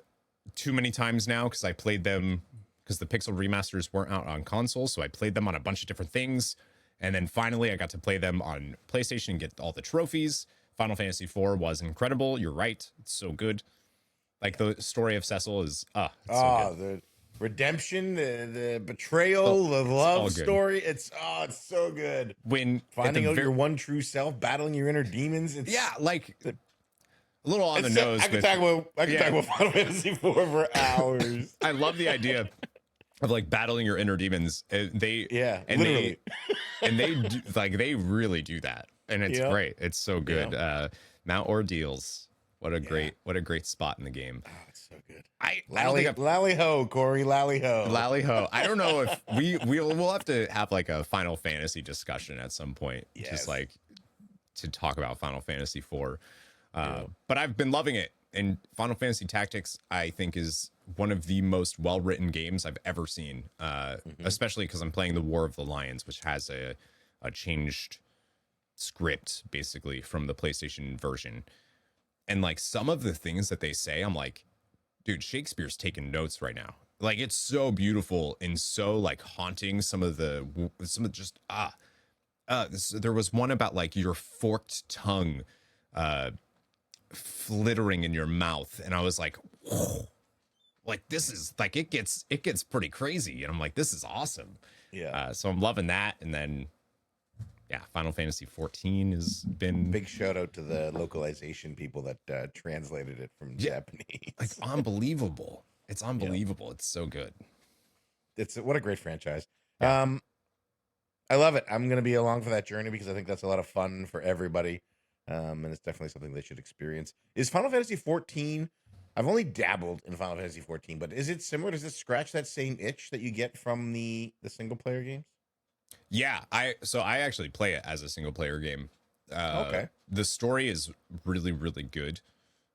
too many times now because I played them because the Pixel remasters weren't out on console, so I played them on a bunch of different things. And then finally I got to play them on PlayStation and get all the trophies. Final Fantasy IV was incredible. You're right. It's so good. Like the story of Cecil is it's so good. Ah, the redemption, the So betrayal, the it's all love good. story. It's so good. When at the Finding out very your one true self, battling your inner demons. yeah, like a little on the It's nose I could with talk about yeah. Final Fantasy IV for hours. I love the idea of like battling your inner demons. Yeah, And literally. they do, like they really do that, and it's Yep. great. It's so good. Yep. Mount Ordeals. Yeah. What a great spot in the game. Oh, it's so good. I don't think I've Lally ho, Corey, lally ho. Lally Ho. I don't know if we'll have to have like a Final Fantasy discussion at some point, just Yes. like to talk about Final Fantasy IV. Yeah. But I've been loving it. And Final Fantasy Tactics, I think, is one of the most well written games I've ever seen, Hmm. especially because I'm playing the War of the Lions, which has a changed script basically from the PlayStation version. And like some of the things that they say, I'm like, dude, Shakespeare's taking notes right now. Like it's so beautiful and so like haunting. Some of just there was one about like your forked tongue uh flittering in your mouth, and I was like, whoa, like this is like it gets pretty crazy, and I'm like, this is awesome. Yeah. So I'm loving that, and then yeah, Final Fantasy 14 has been Big shout out to the localization people that translated it from yeah, like Japanese. unbelievable. It's Yeah. unbelievable. It's so good. It's what a great franchise. Yeah. Um, I love it. I'm gonna be along for that journey because I think that's a lot of fun for everybody. And it's definitely something they should experience. Is Final Fantasy 14? I've only dabbled in Final Fantasy 14, but is it similar? Does it scratch that same itch that you get from the single player games? Yeah, I actually play it as a single player game. Okay. The story is really really good.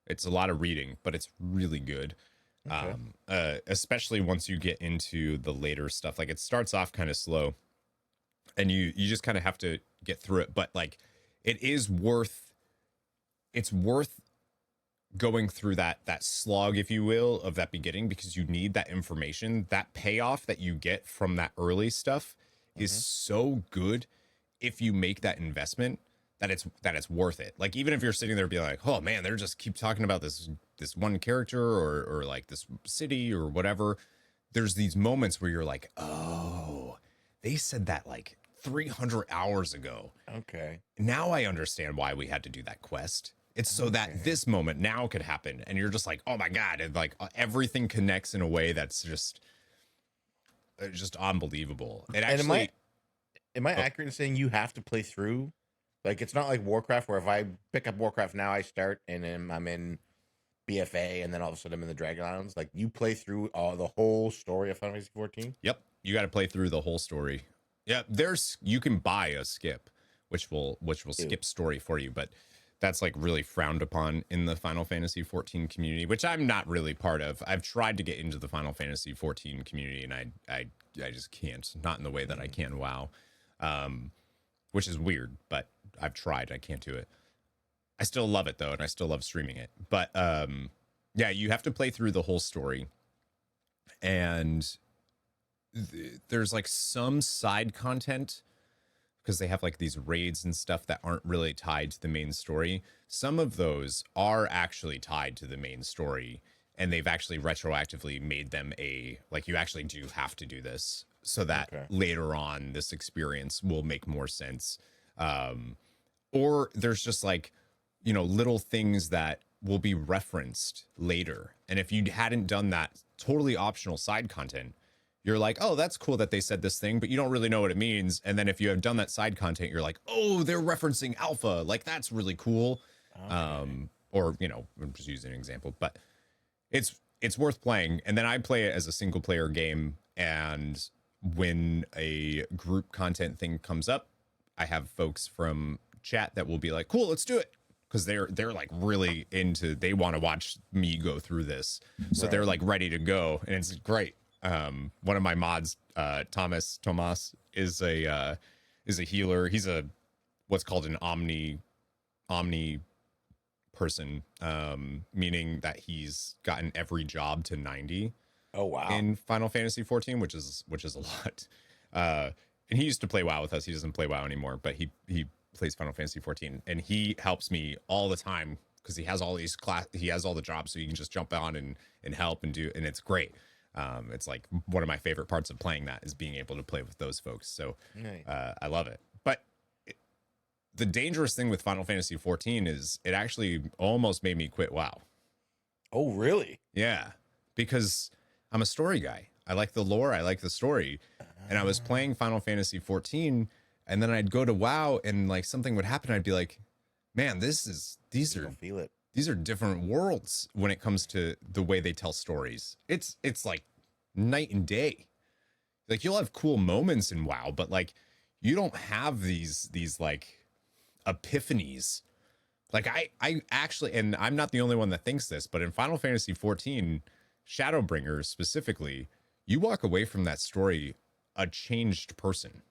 It's a lot of reading, but it's really good. Okay. Especially once you get into the later stuff. Like it starts off kind of slow, and you just kind of have to get through it. But like, it is worth it's worth going through that slog, if you will, of that beginning, because you need that information. That payoff that you get from that early stuff is Mm-hmm. so good if you make that investment, that it's worth it. Like, even if you're sitting there being like, oh man, they're just keep talking about this one character, or like this city or whatever, there's these moments where you're like, oh, they said that like 300 hours ago. Okay. Now I understand why we had to do that quest. It's so that Okay. this moment now could happen, and you're just like, oh my god, and like everything connects in a way that's just unbelievable. It And actually, am I oh, accurate in saying you have to play through? Like, it's not like Warcraft, where if I pick up Warcraft now, I start and then I'm in BFA, and then all of a sudden I'm in the Dragon Islands. Like, you play through all the whole story of Final Fantasy 14. yep, you got to play through the whole story. Yeah, you can buy a skip, which will Ew. skip story for you, but that's like really frowned upon in the Final Fantasy 14 community, which I'm not really part of. I've tried to get into the Final Fantasy 14 community, and I just can't, not in the way that I can WoW, which is weird, but I've tried. I can't do it. I still love it though, and I still love streaming it. But yeah, you have to play through the whole story, and there's like some side content, because they have like these raids and stuff that aren't really tied to the main story. Some of those are actually tied to the main story, and they've actually retroactively made them like, you actually do have to do this so that Okay. later on this experience will make more sense. Or there's just like, little things that will be referenced later. And if you hadn't done that totally optional side content, you're like, oh, that's cool that they said this thing, but you don't really know what it means. And then if you have done that side content, you're like, oh, they're referencing alpha. Like, that's really cool. Okay. Or, I'm just using an example, but it's worth playing. And then I play it as a single player game. And when a group content thing comes up, I have folks from chat that will be like, cool, let's do it. Because they're like really they want to watch me go through this. So Right. they're like ready to go. And it's great. One of my mods, Tomas, is a healer. He's what's called an omni person, meaning that he's gotten every job to 90 Oh, wow. in Final Fantasy 14, which is a lot. And he used to play WoW with us. He doesn't play WoW anymore, but he plays Final Fantasy 14, and he helps me all the time because he has all he has all the jobs, so you can just jump on and help and do, and it's great. It's like one of my favorite parts of playing that is being able to play with those folks. So Nice. I love it. But the dangerous thing with Final Fantasy 14 is it actually almost made me quit WoW. Oh, really? Yeah, because I'm a story guy. I like the lore. I like the story. And I was playing Final Fantasy 14, and then I'd go to WoW, and like something would happen. I'd be like, man, these You are don't feel it. these are different worlds when it comes to the way they tell stories. It's like night and day. Like, you'll have cool moments in WoW, but like, you don't have these like epiphanies. Like, I actually, and I'm not the only one that thinks this, but in Final Fantasy 14, Shadowbringers specifically, you walk away from that story a changed person.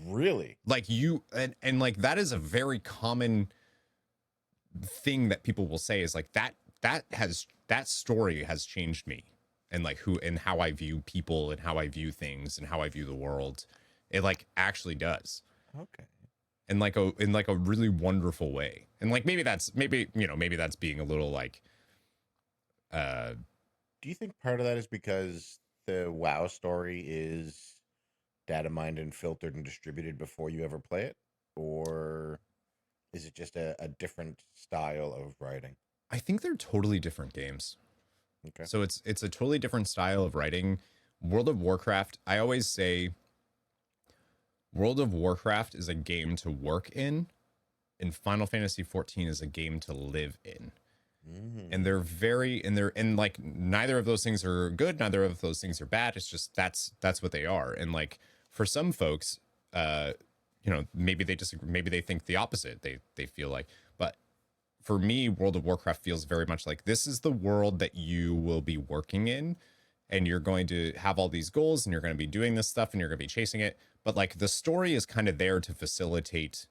Really? Like, and like, that is a very common thing that people will say, is like, that story has changed me, and like who and how I view people and how I view things and how I view the world. It like actually does. Okay. In like a really wonderful way. And like, maybe that's being a little like Do you think part of that is because the WoW story is data mined and filtered and distributed before you ever play it? Or is it just a different style of writing? I think they're totally different games. Okay. So it's a totally different style of writing. World of Warcraft, I always say World of Warcraft is a game to work in, and Final Fantasy 14 is a game to live in. And they're like, neither of those things are good, neither of those things are bad. It's just that's what they are. And like, for some folks, maybe they disagree, maybe they think the opposite. They feel like, but for me, World of Warcraft feels very much like this is the world that you will be working in, and you're going to have all these goals and you're going to be doing this stuff and you're going to be chasing it. But like the story is kind of there to facilitate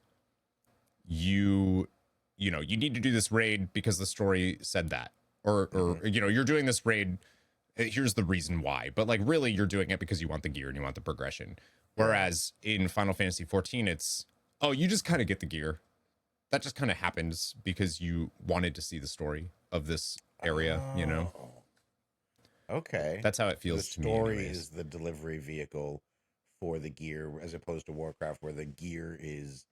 you know, you need to do this raid because the story said that, or you know, you're doing this raid, here's the reason why. But like really you're doing it because you want the gear and you want the progression. Whereas in Final Fantasy XIV, it's, oh, you just kind of get the gear. That just kind of happens because you wanted to see the story of this area, you know? Okay. That's how it feels to me. The story is the delivery vehicle for the gear, as opposed to Warcraft, where the gear is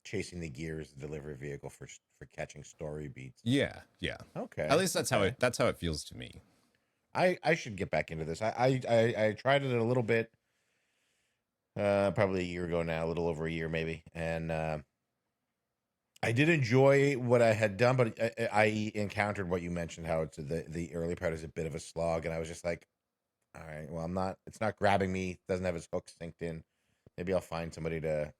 chasing the gear is the delivery vehicle for catching story beats. Yeah. Okay. At least that's how it feels to me. I should get back into this. I tried it a little bit, probably a year ago now, a little over a year maybe, and I did enjoy what I had done, but I encountered what you mentioned, how it's the early part is a bit of a slog, and I was just like, all right, well, it's not grabbing me, doesn't have its hook synced in. Maybe I'll find somebody to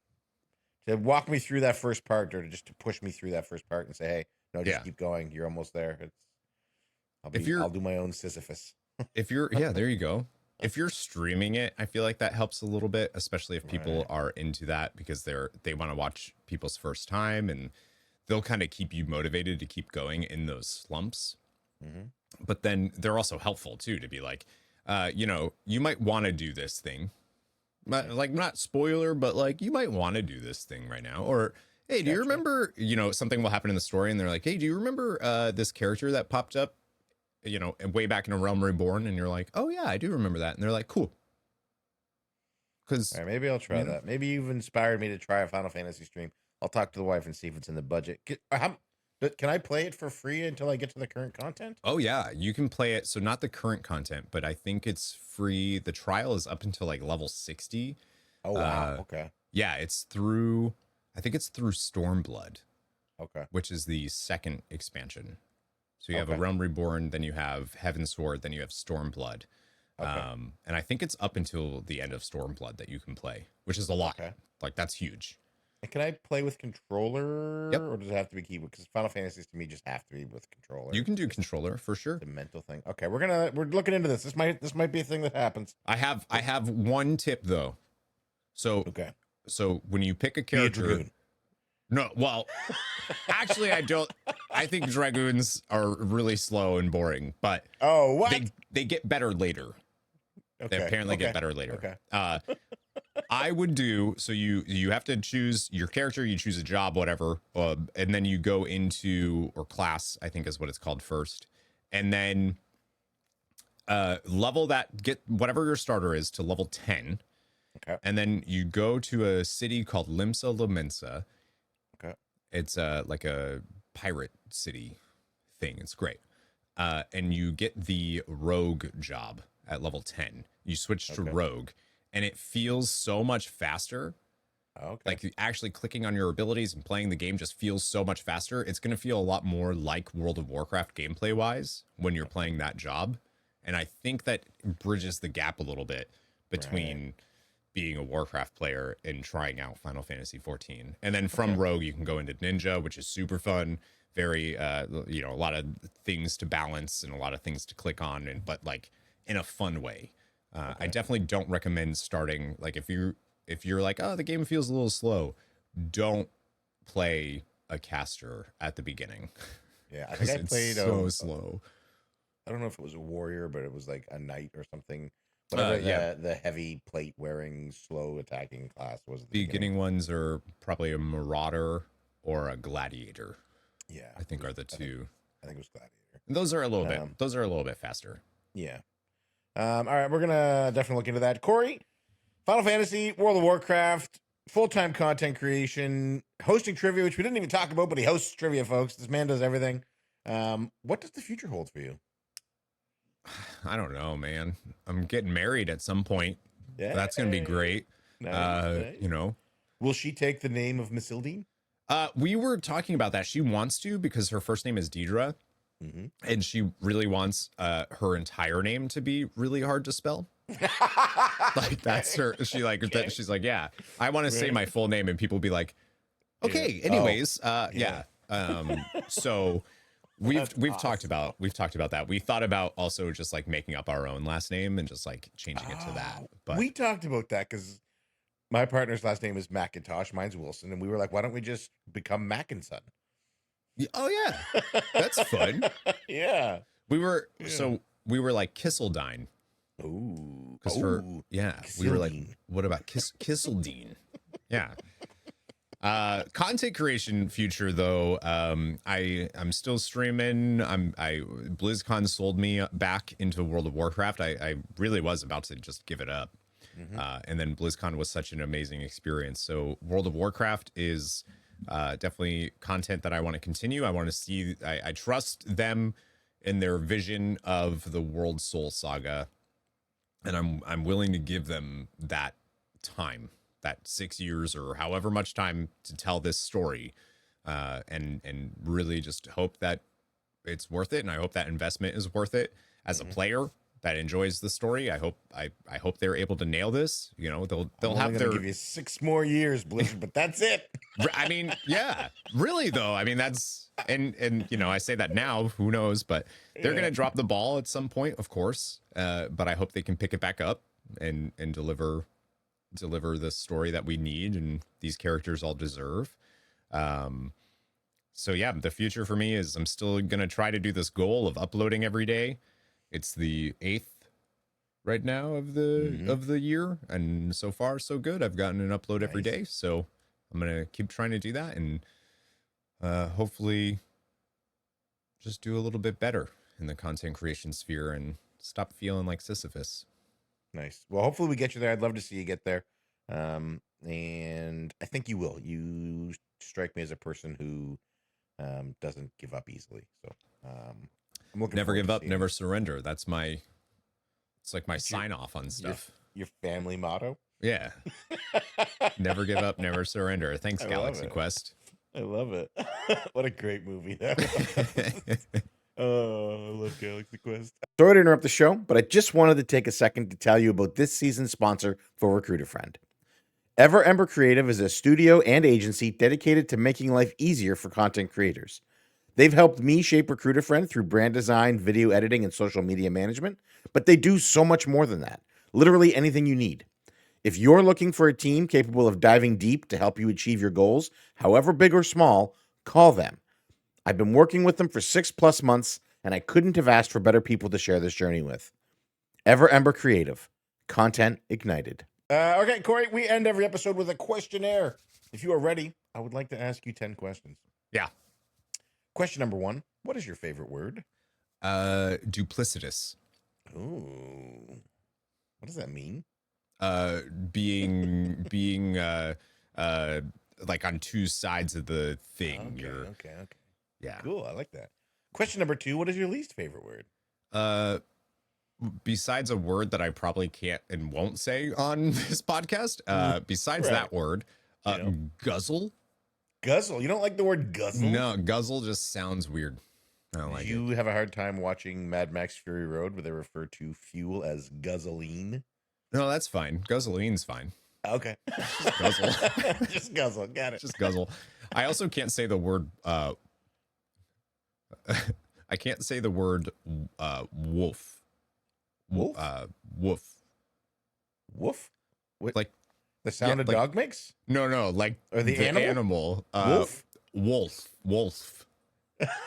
walk me through that first part, or just to push me through that first part and say, hey, no, just keep going, you're almost there. I'll do my own Sisyphus. There you go. If you're streaming it, I feel like that helps a little bit, especially if people are into that, because they want to watch people's first time, and they'll kind of keep you motivated to keep going in those slumps. But then they're also helpful too, to be like, you know, you might want to do this thing, like not spoiler, but like you might want to do this thing right now. Or, hey, do you remember, you know, something will happen in the story and they're like, hey, do you remember this character that popped up, you know, way back in A Realm Reborn? And you're like, oh yeah, I do remember that. And they're like, cool. Because maybe I'll try that. Maybe you've inspired me to try a Final Fantasy stream. I'll talk to the wife and see if it's in the budget. Can I play it for free until I get to the current content? Oh yeah, you can play it. So not the current content, but I think it's free. The trial is up until like level 60. Oh wow. Okay. Yeah, I think it's through Stormblood. Okay. Which is the second expansion. So you have A Realm Reborn, then you have Heavensward, then you have Stormblood. And I think it's up until the end of Stormblood that you can play, which is a lot. Like that's huge. And can I play with controller? Yep. Or does it have to be keyboard? Because Final Fantasies to me just have to be with controller. You can do controller for sure. The mental thing. Okay, we're looking into this. This might be a thing that happens. I have one tip though. So So when you pick a character, no, well, actually I don't. I think dragoons are really slow and boring, but they get better later. They apparently get better later. I would do, so you have to choose your character, you choose a job, whatever, and then you go into, or class, I think is what it's called first, and then level that, get whatever your starter is to level 10. And then you go to a city called Limsa Lominsa. It's like a pirate city thing. It's great. And you get the rogue job at level 10. You switch to rogue, and it feels so much faster. Like actually clicking on your abilities and playing the game just feels so much faster. It's going to feel a lot more like World of Warcraft gameplay wise when you're playing that job. And I think that bridges the gap a little bit between being a Warcraft player and trying out Final Fantasy XIV. And then from rogue, you can go into ninja, which is super fun. Very, you know, a lot of things to balance and a lot of things to click on, but like in a fun way. I definitely don't recommend starting, like if you're like, oh, the game feels a little slow, don't play a caster at the beginning. Yeah, I think I played so slow. I don't know if it was a warrior, but it was like a knight or something. Whatever the heavy plate wearing, slow attacking class was. The beginning ones are probably a marauder or a gladiator. Yeah, I think are the two. I think it was gladiator. And those are a little bit. Those are a little bit faster. Yeah. All right, we're gonna definitely look into that. Cory, Final Fantasy, World of Warcraft, full-time content creation, hosting trivia, which we didn't even talk about, but he hosts trivia, folks. This man does everything. What does the future hold for you? I don't know, man. I'm getting married at some point. Yeah, that's gonna be great. Nice. You know, will she take the name of Missildine? We were talking about that. She wants to, because her first name is Deidre, and she really wants her entire name to be really hard to spell. Like that's her. She like that. She's like, yeah, I want to say my full name, and people be like, okay. Anyways, yeah. So We've awesome. we've talked about that. We thought about also just like making up our own last name and just like changing it to that. But We talked about that because my partner's last name is McIntosh. Mine's Wilson, and we were like, why don't we just become Mackinson? oh yeah, that's fun. Yeah. We were Yeah. so we were like Kissildine Ooh. because for Ooh. yeah we were like Cassildine. what about Kissildine? Yeah. Content creation future though, I'm still streaming. BlizzCon sold me back into World of Warcraft. I really was about to just give it up. Mm-hmm. And then BlizzCon was such an amazing experience. So World of Warcraft is definitely content that I want to continue. I want to see. I trust them in their vision of the World Soul Saga, and I'm willing to give them that time, that 6 years or however much time to tell this story, and really just hope that it's worth it, and I hope that investment is worth it as a Mm-hmm. player that enjoys the story. I hope they're able to nail this. You know, I'm they'll only have gonna their. give you 6 more years, Blizzard, but that's it. I mean, yeah, really though. I mean, that's and you know, I say that now. Who knows? But they're Yeah. gonna drop the ball at some point, of course. But I hope they can pick it back up and deliver the story that we need and these characters all deserve. So yeah, the future for me is I'm still gonna try to do this goal of uploading every day. It's the 8th right now Mm-hmm. of the year, and so far so good. I've gotten an upload every Nice. day, so I'm gonna keep trying to do that, and hopefully just do a little bit better in the content creation sphere and stop feeling like Sisyphus. Nice. Well, hopefully we get you there. I'd love to see you get there. And I think you will. You strike me as a person who doesn't give up easily. So I'm looking Never forward give to up, seeing never it. surrender. That's my it's like my That's your sign off on your stuff. your family motto. Yeah, never give up, never surrender. Thanks, I love Galaxy it. Quest. I love it. What a great movie that was. Oh, I love Galaxy Quest. Sorry to interrupt the show, but I just wanted to take a second to tell you about this season's sponsor for Recruiter Friend. Ever Ember Creative is a studio and agency dedicated to making life easier for content creators. They've helped me shape Recruiter Friend through brand design, video editing, and social media management, but they do so much more than that. Literally anything you need. If you're looking for a team capable of diving deep to help you achieve your goals, however big or small, call them. I've been working with them for 6+ months, and I couldn't have asked for better people to share this journey with. Ever Ember Creative, content ignited. Okay, Corey, we end every episode with a questionnaire. If you are ready, I would like to ask you 10 questions. Yeah. Question number 1: what is your favorite word? Duplicitous. Ooh, what does that mean? Being like on two sides of the thing. Okay. Yeah. Cool, I like that. Question number 2: what is your least favorite word? Besides a word that I probably can't and won't say on this podcast, besides Right. that word, guzzle. Guzzle. You don't like the word guzzle? No, guzzle just sounds weird. I don't like You have a hard time watching Mad Max Fury Road where they refer to fuel as guzzling? No, that's fine. Guzzoline's fine. Okay. Just guzzle. Just guzzle. Got it. Just guzzle. I also can't say the word I can't say the word wolf. Wolf? Woof. Woof? What? Like The sound a like- dog makes? no, like Or the animal? wolf. Wolf? Wolf.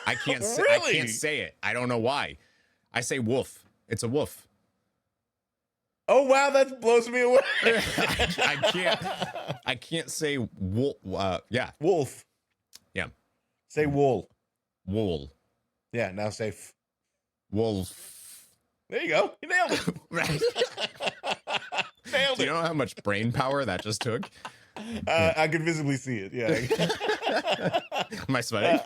I can't say I Really? can't say it. I don't know why. I say wolf. It's a wolf. Oh, wow, that blows me away. I can't say wolf. Yeah, Wolf. yeah. Say wool. Wool. Yeah, now say Wolf. There you go. You nailed it. Right. Nailed Do it. you know how much brain power that just took? I could visibly see it. Yeah. Am I sweating?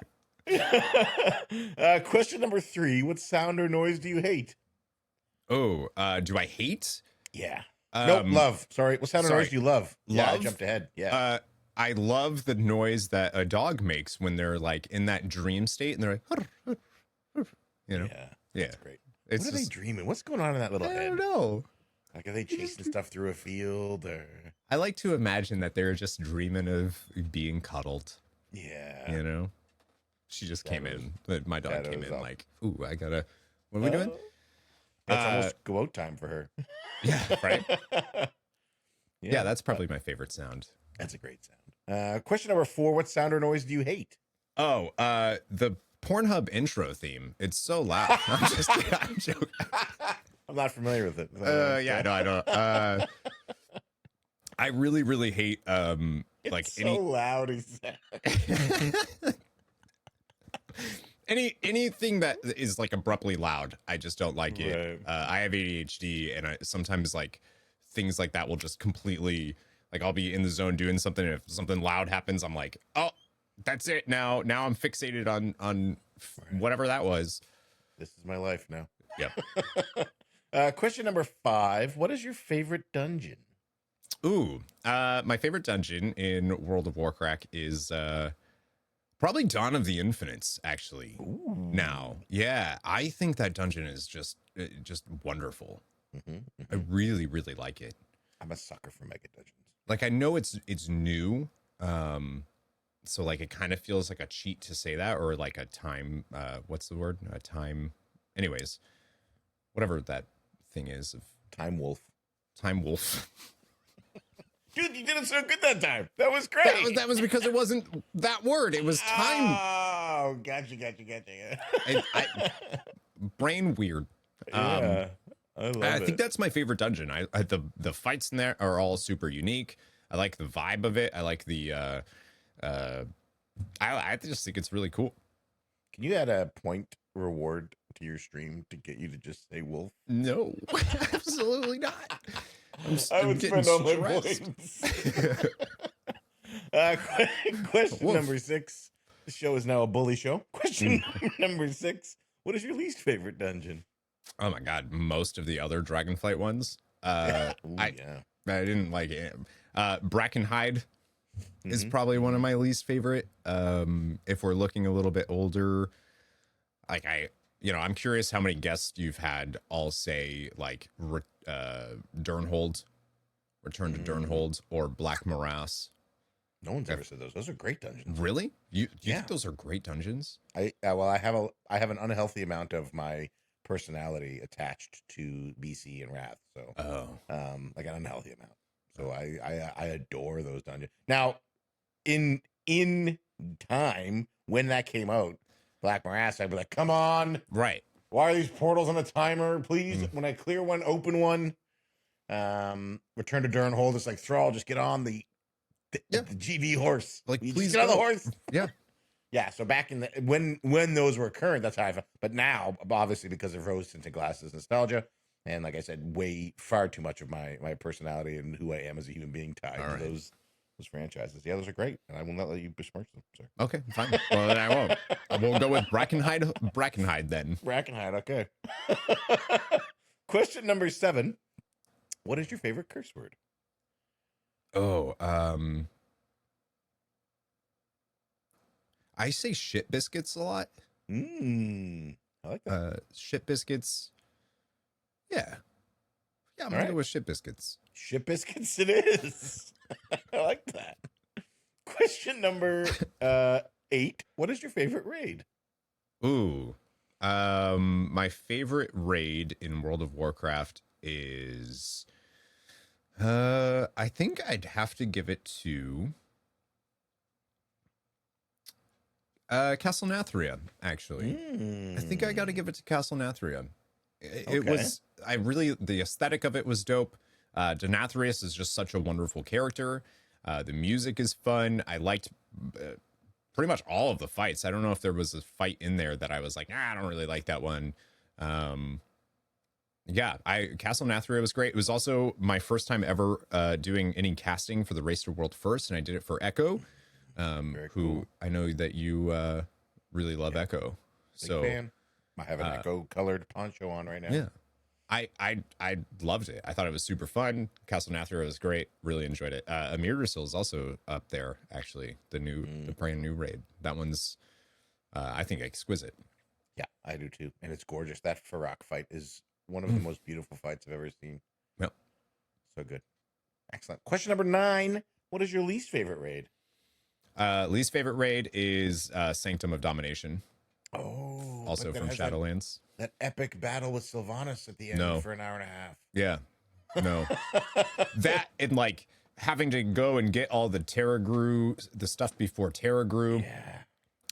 Question number 3: what sound or noise do you hate? Oh, do I hate? Yeah. Nope, love. Sorry. What sound or noise sorry. do you love? Yeah, I Love? jumped ahead. Yeah. I love the noise that a dog makes when they're like in that dream state and they're like, you know? Yeah. Yeah. That's great. It's What are they just, dreaming? What's going on in that little I head? don't know. Like, are they chasing stuff through a field or? I like to imagine that they're just dreaming of being cuddled, Yeah. you know? She just came in. My dog came in up. like, ooh, I gotta. What are we doing? It's almost go out time for her. Yeah, right. Yeah, that's probably my favorite sound. That's a great sound. Question number 4: what sound or noise do you hate? Oh, the Pornhub intro theme. It's so loud. I'm joking. I'm not familiar with it. Yeah, no, I don't. I really, really hate it's like so loud. He said. anything that is like abruptly loud. I just don't like it. Right. I have ADHD, and I sometimes like things like that will just completely like I'll be in the zone doing something, and if something loud happens, I'm like, oh, that's it. Now I'm fixated on whatever that was. This is my life now. Yep. Question number 5: what is your favorite dungeon? Ooh, my favorite dungeon in World of Warcraft is probably Dawn of the Infinites, actually. Ooh. Now, yeah, I think that dungeon is just wonderful. I really, really like it. I'm a sucker for mega dungeons. Like, I know it's new, so like it kind of feels like a cheat to say that, or like a time. What's the word? A time. Anyways, whatever that thing is of Time Wolf. Time Wolf. Dude, you did it so good that time. That was great. That was because it wasn't that word. It was time. Oh, gotcha. Brain weird. Yeah, I love it. I think that's my favorite dungeon. The fights in there are all super unique. I like the vibe of it. I like the I just think it's really cool. Can you add a point reward to your stream to get you to just say wolf? No, absolutely not. I would spend all my points. Question number 6. The show is now a bully show. Question number 6. What is your least favorite dungeon? Oh my god, most of the other Dragonflight ones. Yeah. I didn't like it. Brackenhide is probably one of my least favorite. If we're looking a little bit older, like I'm curious how many guests you've had all say like Durnhold, Return to Durnhold, or Black Morass. No one's ever said those. Those are great dungeons. Really? You think those are great dungeons? I have an unhealthy amount of my personality attached to BC and Wrath, so like an unhealthy amount. So I adore those dungeons. Now, in time when that came out, Black Morass, I'd be like, come on, right? Why are these portals on a timer? Please, when I clear one, open one. Return to Durnhold. It's like Thrall, just get on the GV horse. Like, please get on the horse. Yeah. Yeah, so back in the when those were current, that's how I felt. But now, obviously, because of rose tinted glasses nostalgia, and like I said, far too much of my personality and who I am as a human being tied to those franchises. Yeah, those are great, and I will not let you besmirch them. Sorry. Okay, fine. Well, then I won't. We'll go with Brackenhide then. Brackenhide, okay. Question number 7. What is your favorite curse word? Oh, I say shit biscuits a lot. I like that. Shit biscuits. Yeah, I'm gonna go with shit biscuits. Shit biscuits it is. I like that. Question number 8. What is your favorite raid? Ooh, my favorite raid in World of Warcraft is, I think I'd have to give it to Castle Nathria, actually. I think I got to give it to Castle Nathria. It was, the aesthetic of it was dope. Denathrius is just such a wonderful character. The music is fun. I liked pretty much all of the fights. I don't know if there was a fight in there that I was like, I don't really like that one. Castle Nathria was great. It was also my first time ever doing any casting for the Race to World First, and I did it for Echo, who I know that you really love Echo. Big fan. I have an Echo colored poncho on right now. Yeah. I loved it. I thought it was super fun. Castle Nathria was great. Really enjoyed it. Immersed is also up there, actually. The brand new raid. That one's, I think, exquisite. Yeah, I do too. And it's gorgeous. That Farrak fight is one of the most beautiful fights I've ever seen. Yep. So good. Excellent. Question number 9. What is your least favorite raid? Least favorite raid is Sanctum of Domination, Oh, also but that from has Shadowlands. that epic battle with Sylvanas at the end No. for an hour and a half. Yeah. No. That and like having to go and get all the Terra grew, the stuff before Terra grew. Yeah.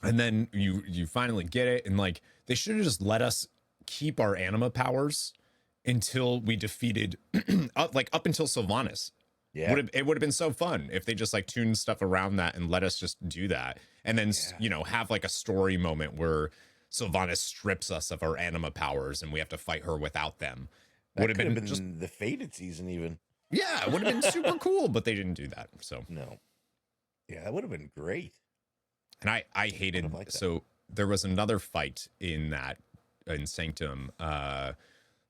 And then you finally get it. And like they should have just let us keep our anima powers until we defeated up until Sylvanas. Yeah. It would have been so fun if they just like tuned stuff around that and let us just do that. And then, you know, have like a story moment where Sylvanas strips us of our anima powers and we have to fight her without them. Would have been just the Fated season even. Yeah, it would have been super cool, but they didn't do that. So no. Yeah, that would have been great. And I hated so there was another fight in Sanctum, the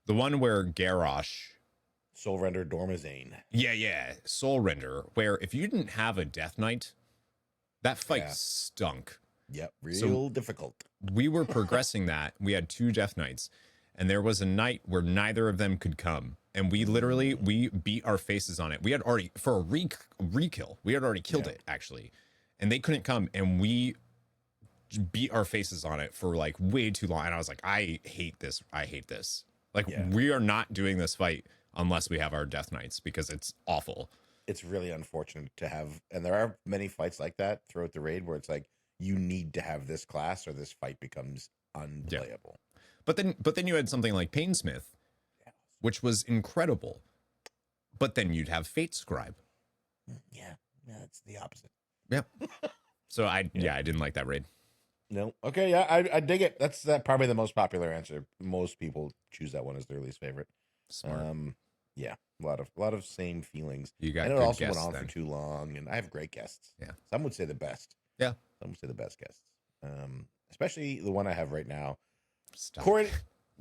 one where Garrosh Soul Render Dormazane. Yeah, Soul Render, where if you didn't have a Death Knight, that fight stunk. Yep, real difficult. We were progressing that. We had 2 Death Knights, and there was a night where neither of them could come. And we beat our faces on it. We had already, for a re-kill, we had already killed it, actually. And they couldn't come, and we beat our faces on it for like way too long. And I was like, I hate this. Like, we are not doing this fight unless we have our Death Knights, because it's awful. It's really unfortunate to have, and there are many fights like that throughout the raid where it's like, you need to have this class or this fight becomes unplayable. Yeah. But then you had something like Painsmith, which was incredible. But then you'd have Fate Scribe. Yeah, it's the opposite. Yep. So I didn't like that raid. No. Okay, yeah, I dig it. That's probably the most popular answer. Most people choose that one as their least favorite. Smart. Yeah, a lot of same feelings. You got and it good also guests, went on then. for too long, and I have great guests. Yeah. Some would say the best. Yeah. Some would say the best guests. Especially the one I have right now. Stop. Cory,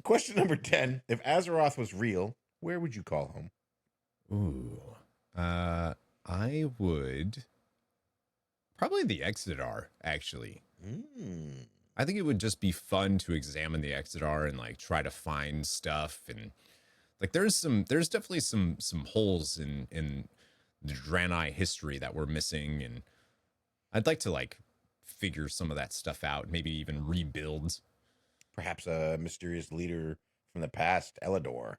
question number 10. If Azeroth was real, where would you call home? Ooh. I would probably the Exodar, actually. I think it would just be fun to examine the Exodar and like try to find stuff, and like there's definitely some holes in the Draenei history that we're missing, and I'd like to like figure some of that stuff out, maybe even rebuild. Perhaps a mysterious leader from the past, Elador.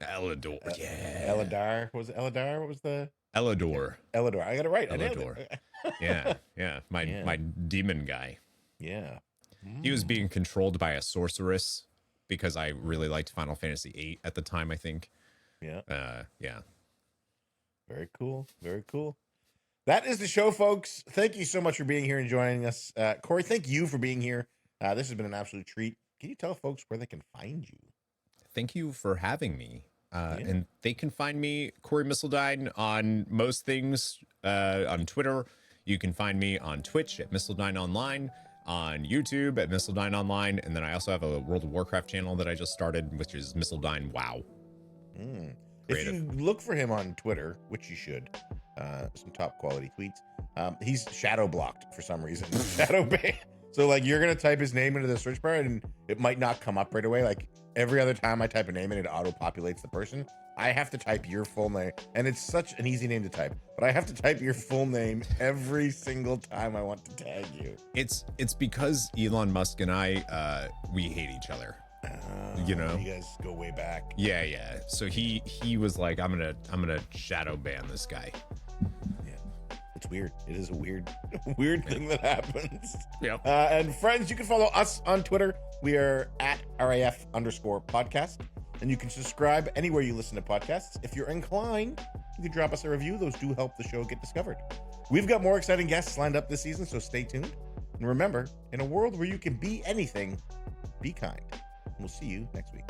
Elador, yeah. Eladar, was it Eladar? What was the Elador? Elador. I got it right. Elador. Yeah. My demon guy. Yeah. He was being controlled by a sorceress because I really liked Final Fantasy VIII at the time, I think. Yeah. Yeah. Very cool. Very cool. That is the show, folks. Thank you so much for being here and joining us. Cory, thank you for being here. This has been an absolute treat. Can you tell folks where they can find you? Thank you for having me. And they can find me, Cory Missildine, on most things, on Twitter. You can find me on Twitch at Missildine Online, on YouTube at Missildine Online, and then I also have a World of Warcraft channel that I just started, which is Missildine WoW. If you look for him on Twitter, which you should, some top quality tweets, he's shadow blocked for some reason. Shadow banned. So like you're gonna type his name into the search bar and it might not come up right away. Like every other time I type a name in, it auto populates the person. I have to type your full name, and it's such an easy name to type, but I have to type your full name every single time I want to tag you. It's because Elon Musk and I we hate each other. You know, you guys go way back. Yeah. So he was like, I'm gonna shadow ban this guy. Yeah, it's weird. It is a weird thing that happens. Yep. And friends, you can follow us on Twitter. We are at RAF_podcast. And you can subscribe anywhere you listen to podcasts. If you're inclined, you can drop us a review. Those do help the show get discovered. We've got more exciting guests lined up this season, so stay tuned. And remember, in a world where you can be anything, be kind. We'll see you next week.